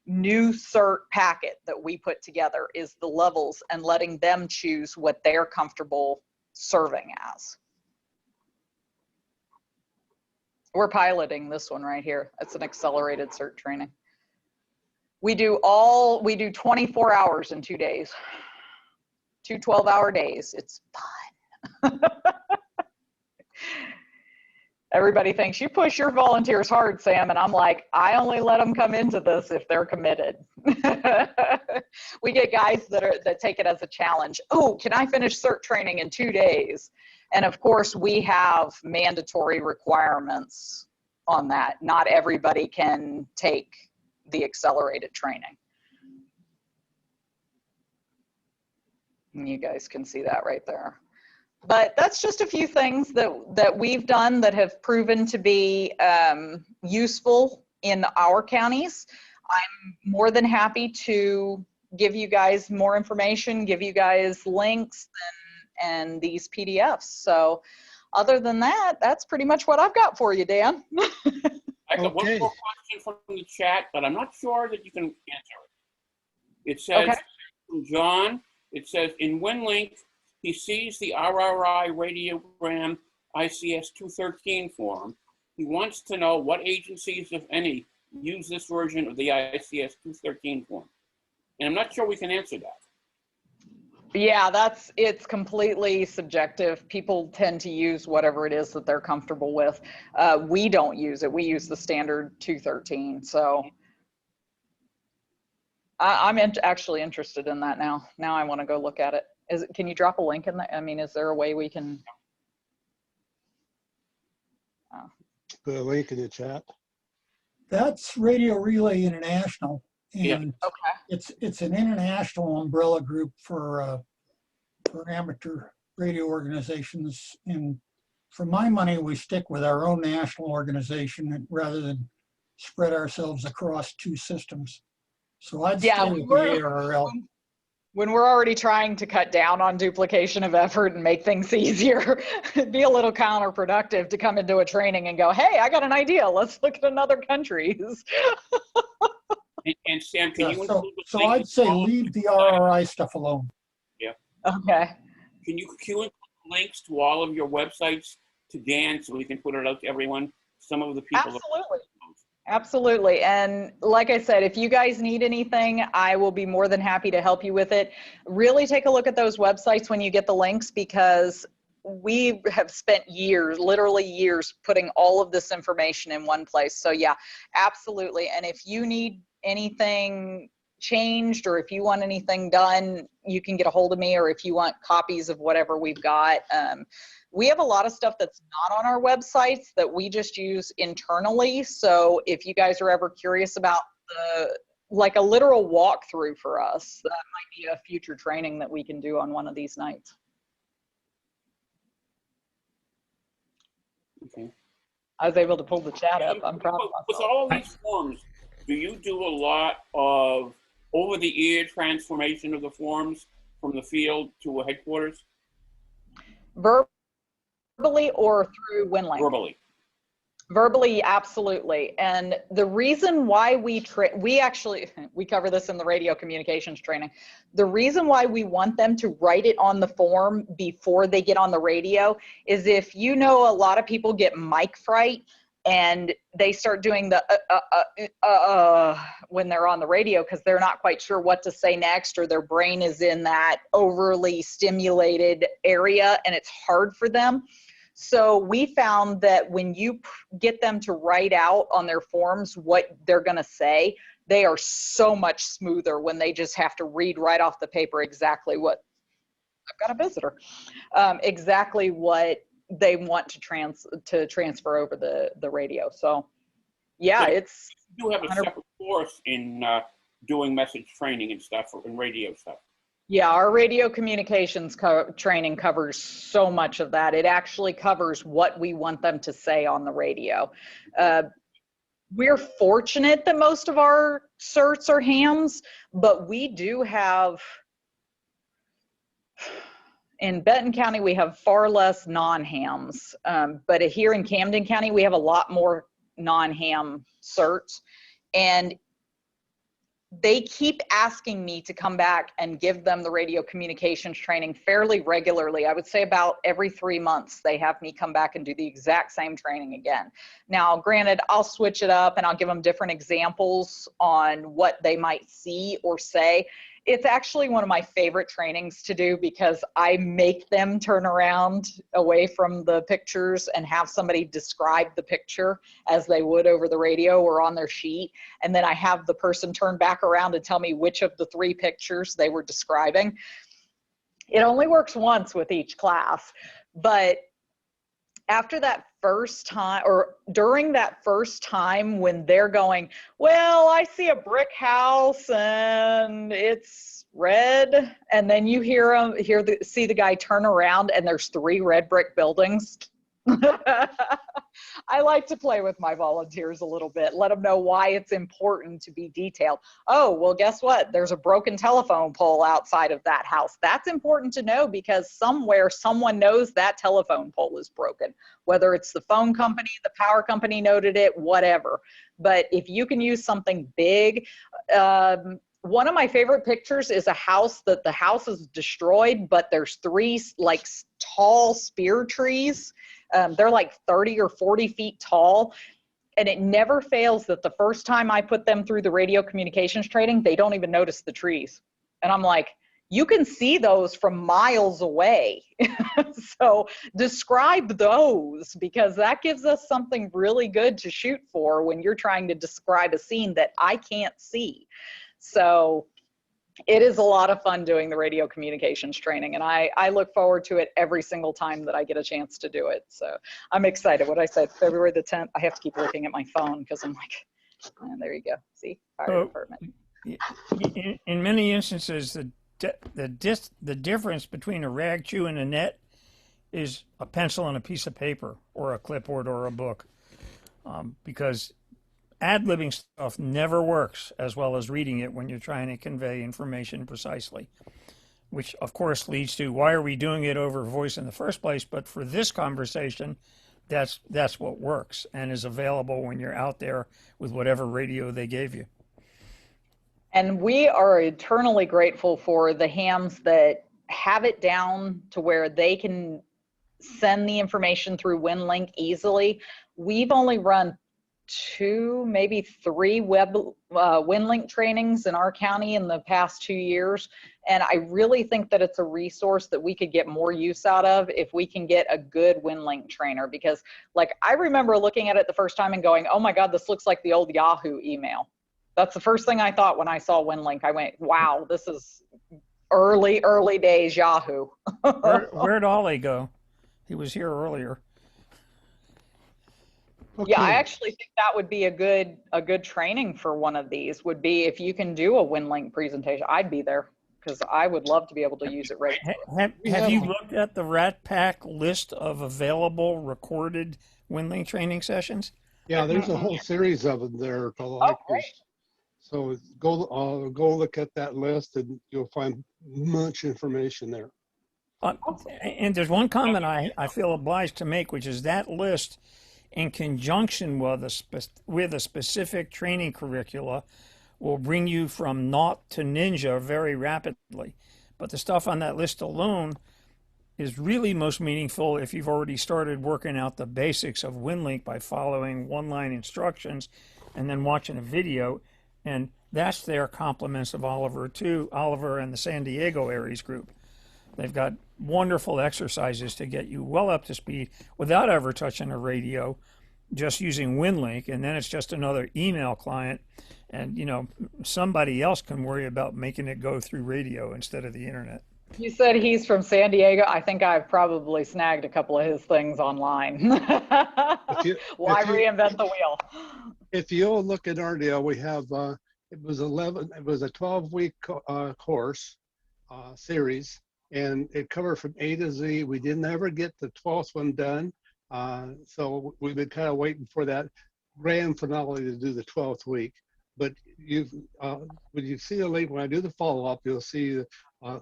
new CERT packet that we put together, is the levels and letting them choose what they're comfortable serving as. We're piloting this one right here. It's an accelerated CERT training. We do 24 hours in 2 days, 2 12-hour days. It's fun. Everybody thinks you push your volunteers hard, Sam, and I'm like, I only let them come into this if they're committed. We get guys that take it as a challenge. Oh, can I finish CERT training in 2 days? And of course, we have mandatory requirements on that. Not everybody can take the accelerated training. And you guys can see that right there. But that's just a few things that we've done that have proven to be useful in our counties. I'm more than happy to give you guys more information, give you guys links and these PDFs. So other than that, that's pretty much what I've got for you, Dan. I got one Okay. more question from the chat, but I'm not sure that you can answer it. It says, Okay. from John, it says, in WinLink, he sees the RRI radiogram Ics204 form. He wants to know what agencies, if any, use this version of the Ics204 form. And I'm not sure we can answer that. Yeah, it's completely subjective. People tend to use whatever it is that they're comfortable with. We don't use it. We use the standard 213. So I'm actually interested in that now. Now I want to go look at it. Can you drop a link in there? I mean, is there a way we can? Put a link in the chat. That's Radio Relay International, Yeah. and Okay. it's an international umbrella group for amateur radio organizations. And for my money, we stick with our own national organization rather than spread ourselves across 2 systems. So I'd Yeah, stay with the ARRL. When we're already trying to cut down on duplication of effort and make things easier, it'd be a little counterproductive to come into a training and go, hey, I got an idea. Let's look at another countries. And Sam, can Yeah, you so include the so link I'd to say all of leave the- the RRI stuff alone. Okay. Can you include links to all of your websites to Dan so we can put it out to everyone? Some of the people. Absolutely. Absolutely. And like I said, if you guys need anything, I will be more than happy to help you with it. Really take a look at those websites when you get the links, because we have spent years, literally years, putting all of this information in one place. So yeah, absolutely. And if you need anything changed, or if you want anything done, you can get a hold of me, or if you want copies of whatever we've got. We have a lot of stuff that's not on our websites that we just use internally. So if you guys are ever curious about like a literal walkthrough for us, that might be a future training that we can do on one of these nights. Okay. I was able to pull the chat up. I'm proud of With myself. all of these forms, do you do a lot of over-the-ear transformation of the forms from the field to a headquarters? Verbally or through WinLink? Verbally. Verbally, absolutely. And the reason why we cover this in the radio communications training. The reason why we want them to write it on the form before they get on the radio is, if you know, a lot of people get mic fright and they start doing the when they're on the radio, because they're not quite sure what to say next, or their brain is in that overly stimulated area and it's hard for them. So we found that when you get them to write out on their forms what they're going to say, they are so much smoother when they just have to read right off the paper exactly what, I've got a visitor, exactly what they want to transfer over the radio. So yeah, So it's you do have a 100%. separate course in doing message training and stuff, and radio stuff. Yeah, our radio communications training covers so much of that. It actually covers what we want them to say on the radio. We're fortunate that most of our certs are hams, but we do have, in Benton County, we have far less non-hams. But here in Camden County, we have a lot more non-ham certs. And they keep asking me to come back and give them the radio communications training fairly regularly. I would say about every 3 months, they have me come back and do the exact same training again. Now, granted, I'll switch it up and I'll give them different examples on what they might see or say. It's actually one of my favorite trainings to do because I make them turn around away from the pictures and have somebody describe the picture as they would over the radio or on their sheet. And then I have the person turn back around and tell me which of the 3 pictures they were describing. It only works once with each class, but after that first time, or during that first time when they're going, well, I see a brick house and it's red, and then you see the guy turn around and there's 3 red brick buildings. I like to play with my volunteers a little bit, let them know why it's important to be detailed. Oh, well, guess what? There's a broken telephone pole outside of that house. That's important to know because somewhere someone knows that telephone pole is broken, whether it's the phone company, the power company noted it, whatever. But if you can use something big, one of my favorite pictures is a house that the house is destroyed, but there's 3 like tall spear trees. They're like 30 or 40 feet tall. And it never fails that the first time I put them through the radio communications training, they don't even notice the trees. And I'm like, you can see those from miles away. So describe those, because that gives us something really good to shoot for when you're trying to describe a scene that I can't see. So it is a lot of fun doing the radio communications training, and I look forward to it every single time that I get a chance to do it. So I'm excited. What I said, February the 10th, I have to keep looking at my phone because I'm like, and there you go. See, fire department. In many instances, the difference between a rag chew and a net is a pencil and a piece of paper or a clipboard or a book, because ad-libbing stuff never works as well as reading it when you're trying to convey information precisely, which of course leads to why are we doing it over voice in the first place? But for this conversation, that's what works and is available when you're out there with whatever radio they gave you. And we are eternally grateful for the hams that have it down to where they can send the information through WinLink easily. We've only run 2, maybe 3 WinLink trainings in our county in the past 2 years. And I really think that it's a resource that we could get more use out of if we can get a good WinLink trainer, because like I remember looking at it the first time and going, oh my God, this looks like the old Yahoo email. That's the first thing I thought when I saw WinLink. I went, wow, this is early days Yahoo. Where'd Ollie go? He was here earlier. Okay. Yeah, I actually think that would be a good training for one of these, would be if you can do a WinLink presentation. I'd be there because I would love to be able to use it right. Have you looked at the Rat Pack list of available recorded WinLink training sessions? Yeah, there's a whole series of them there to like. Great. So go look at that list and you'll find much information there. And there's one comment I feel obliged to make, which is that list in conjunction with a specific training curricula will bring you from naught to ninja very rapidly. But the stuff on that list alone is really most meaningful if you've already started working out the basics of WinLink by following one-line instructions and then watching a video. And that's their compliments of Oliver and the San Diego Aries group. They've got wonderful exercises to get you well up to speed without ever touching a radio, just using WinLink, and then it's just another email client. And, you know, somebody else can worry about making it go through radio instead of the internet. You said he's from San Diego. I think I've probably snagged a couple of his things online. Why reinvent the wheel? If you'll look at our deal, we have, it was a 12-week course series, and it covered from A to Z. We didn't ever get the 12th one done. So we've been kind of waiting for that grand finale to do the 12th week. But when you see the link, when I do the follow-up, you'll see a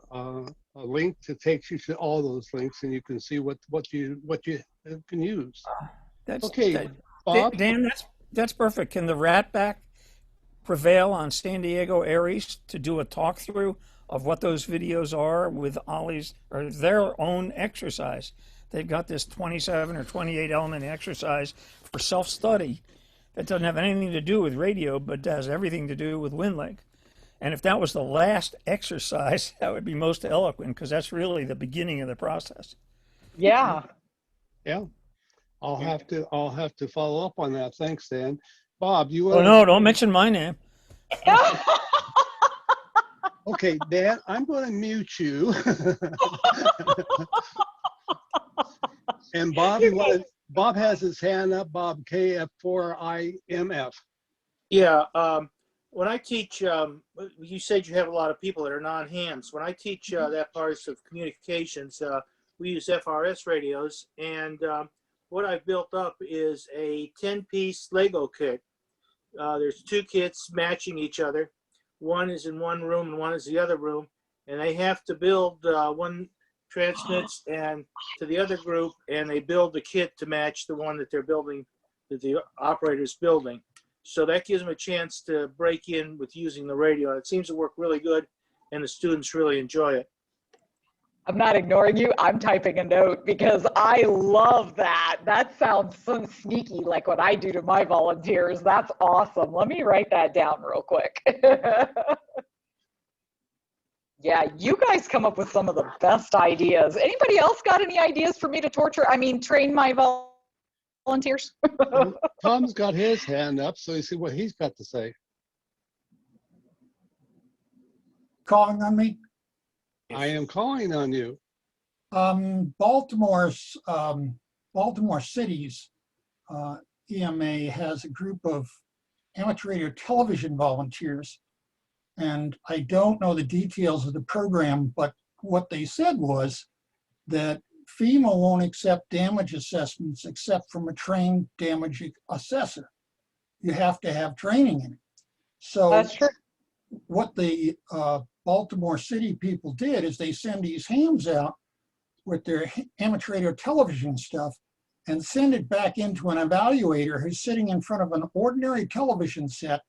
link that takes you to all those links, and you can see what you can use. That's okay, Bob? Dan, that's perfect. Can the Ratback prevail on San Diego Aries to do a talk through of what those videos are with Ollie's or their own exercise? They've got this 27 or 28 element exercise for self-study that doesn't have anything to do with radio, but has everything to do with WinLink. And if that was the last exercise, that would be most eloquent, because that's really the beginning of the process. Yeah. Yeah. I'll have to follow up on that. Thanks, Dan. Bob, you Oh no, don't mention my name. Okay, Dan, I'm going to mute you. And Bob, Bob has his hand up. Bob, KF4IMF. Yeah. When I teach, you said you have a lot of people that are non-hams. When I teach that part of communications, we use FRS radios, and what I've built up is a 10-piece Lego kit. There's 2 kits matching each other. One is in one room and one is the other room, and they have to build, one transmits and to the other group, and they build the kit to match the one that they're building, that the operator's building. So that gives them a chance to break in with using the radio. And it seems to work really good, and the students really enjoy it. I'm not ignoring you. I'm typing a note because I love that. That sounds so sneaky, like what I do to my volunteers. That's awesome. Let me write that down real quick. Yeah, you guys come up with some of the best ideas. Anybody else got any ideas for me to train my volunteers? Tom's got his hand up, so you see what he's got to say. Calling on me? I am calling on you. Baltimore City's EMA has a group of amateur radio television volunteers, and I don't know the details of the program, but what they said was that FEMA won't accept damage assessments except from a trained damage assessor. You have to have training in it. So that's true. What the Baltimore City people did is they send these hams out with their amateur radio television stuff and send it back into an evaluator who's sitting in front of an ordinary television set,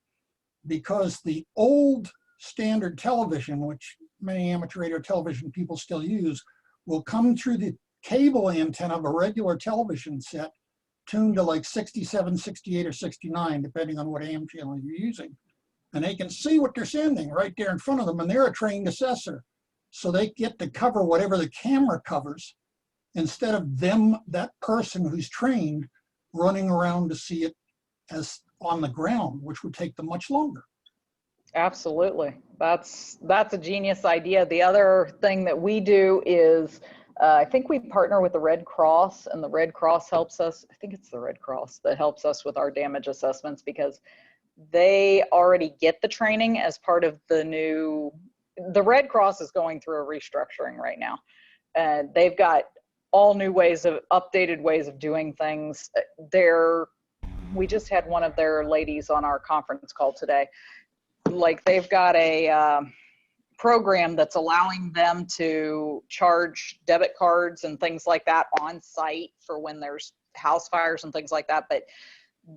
because the old standard television, which many amateur radio television people still use, will come through the cable antenna of a regular television set tuned to like 67, 68, or 69, depending on what AM channel you're using. And they can see what they're sending right there in front of them, and they're a trained assessor. So they get to cover whatever the camera covers, instead of that person who's trained, running around to see it as on the ground, which would take them much longer. Absolutely. That's a genius idea. The other thing that we do is, I think we partner with the Red Cross, and the Red Cross helps us. I think it's the Red Cross that helps us with our damage assessments, because they already get the training as part of the Red Cross is going through a restructuring right now. And they've got all new updated ways of doing things. We just had one of their ladies on our conference call today. Like, they've got a program that's allowing them to charge debit cards and things like that on site for when there's house fires and things like that. But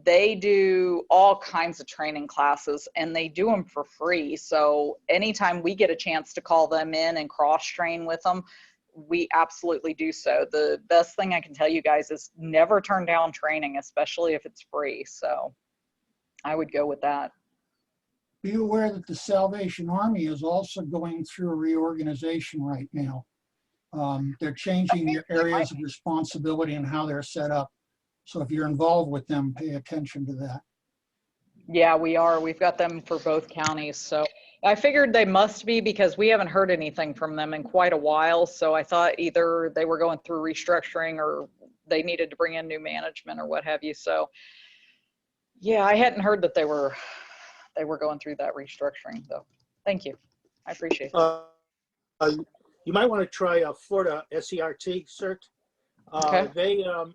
they do all kinds of training classes, and they do them for free. So anytime we get a chance to call them in and cross train with them, we absolutely do so. The best thing I can tell you guys is never turn down training, especially if it's free. So I would go with that. Be aware that the Salvation Army is also going through a reorganization right now. They're changing their areas of responsibility and how they're set up. So if you're involved with them, pay attention to that. Yeah, we are. We've got them for both counties. So I figured they must be because we haven't heard anything from them in quite a while. So I thought either they were going through restructuring or they needed to bring in new management or what have you. So yeah, I hadn't heard that they were going through that restructuring though. Thank you. I appreciate that. You might want to try Florida CERT. Okay.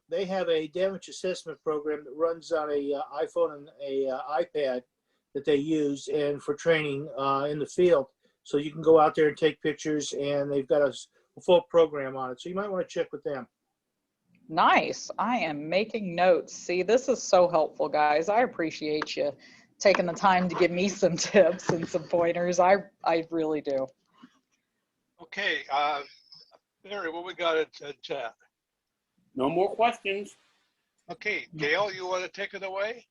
They have a damage assessment program that runs on a iPhone and a iPad that they use and for training in the field. So you can go out there and take pictures, and they've got a full program on it. So you might want to check with them. Nice. I am making notes. See, this is so helpful, guys. I appreciate you taking the time to give me some tips and some pointers. I really do. Okay, Barry, what we got in chat? No more questions. Okay, Gail, you want to take it away?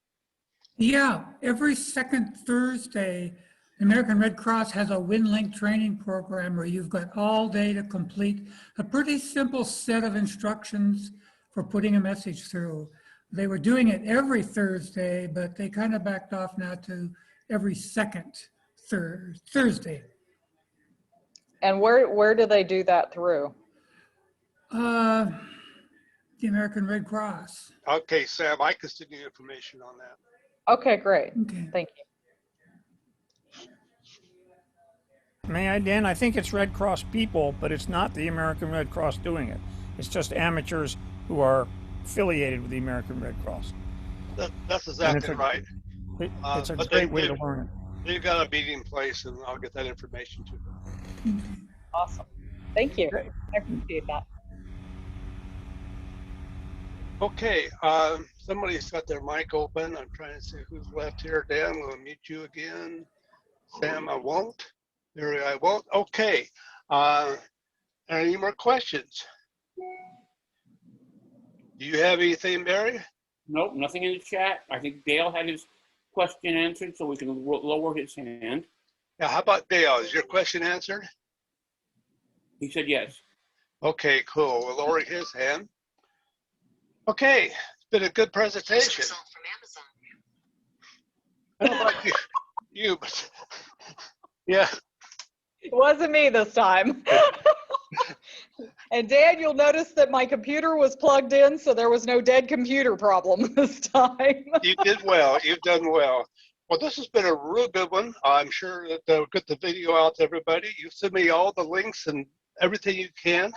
Yeah, every second Thursday, the American Red Cross has a WinLink training program where you've got all day to complete a pretty simple set of instructions for putting a message through. They were doing it every Thursday, but they kind of backed off now to every second Thursday. And where do they do that through? The American Red Cross. Okay, Sam, I can send you information on that. Okay, great. Okay. Thank you. May I, Dan? I think it's Red Cross people, but it's not the American Red Cross doing it. It's just amateurs who are affiliated with the American Red Cross. That's exactly right. It's a But great way to learn it. They've got a meeting place, and I'll get that information to them. Awesome. Thank you. I appreciate that. Okay, somebody's got their mic open. I'm trying to see who's left here. Dan, I'm going to mute you again. Sam, I won't. Barry, I won't. Okay. Any more questions? Do you have anything, Barry? Nope, nothing in the chat. I think Dale had his question answered, so we can lower his hand. Yeah, how about Dale? Is your question answered? He said yes. Okay, cool. We'll lower his hand. Okay, it's been a good presentation. I don't know about you, but yeah. It wasn't me this time. And Dan, you'll notice that my computer was plugged in, so there was no dead computer problem this time. You did well. You've done well. Well, this has been a real good one. I'm sure that they'll get the video out to everybody. You send me all the links and everything you can.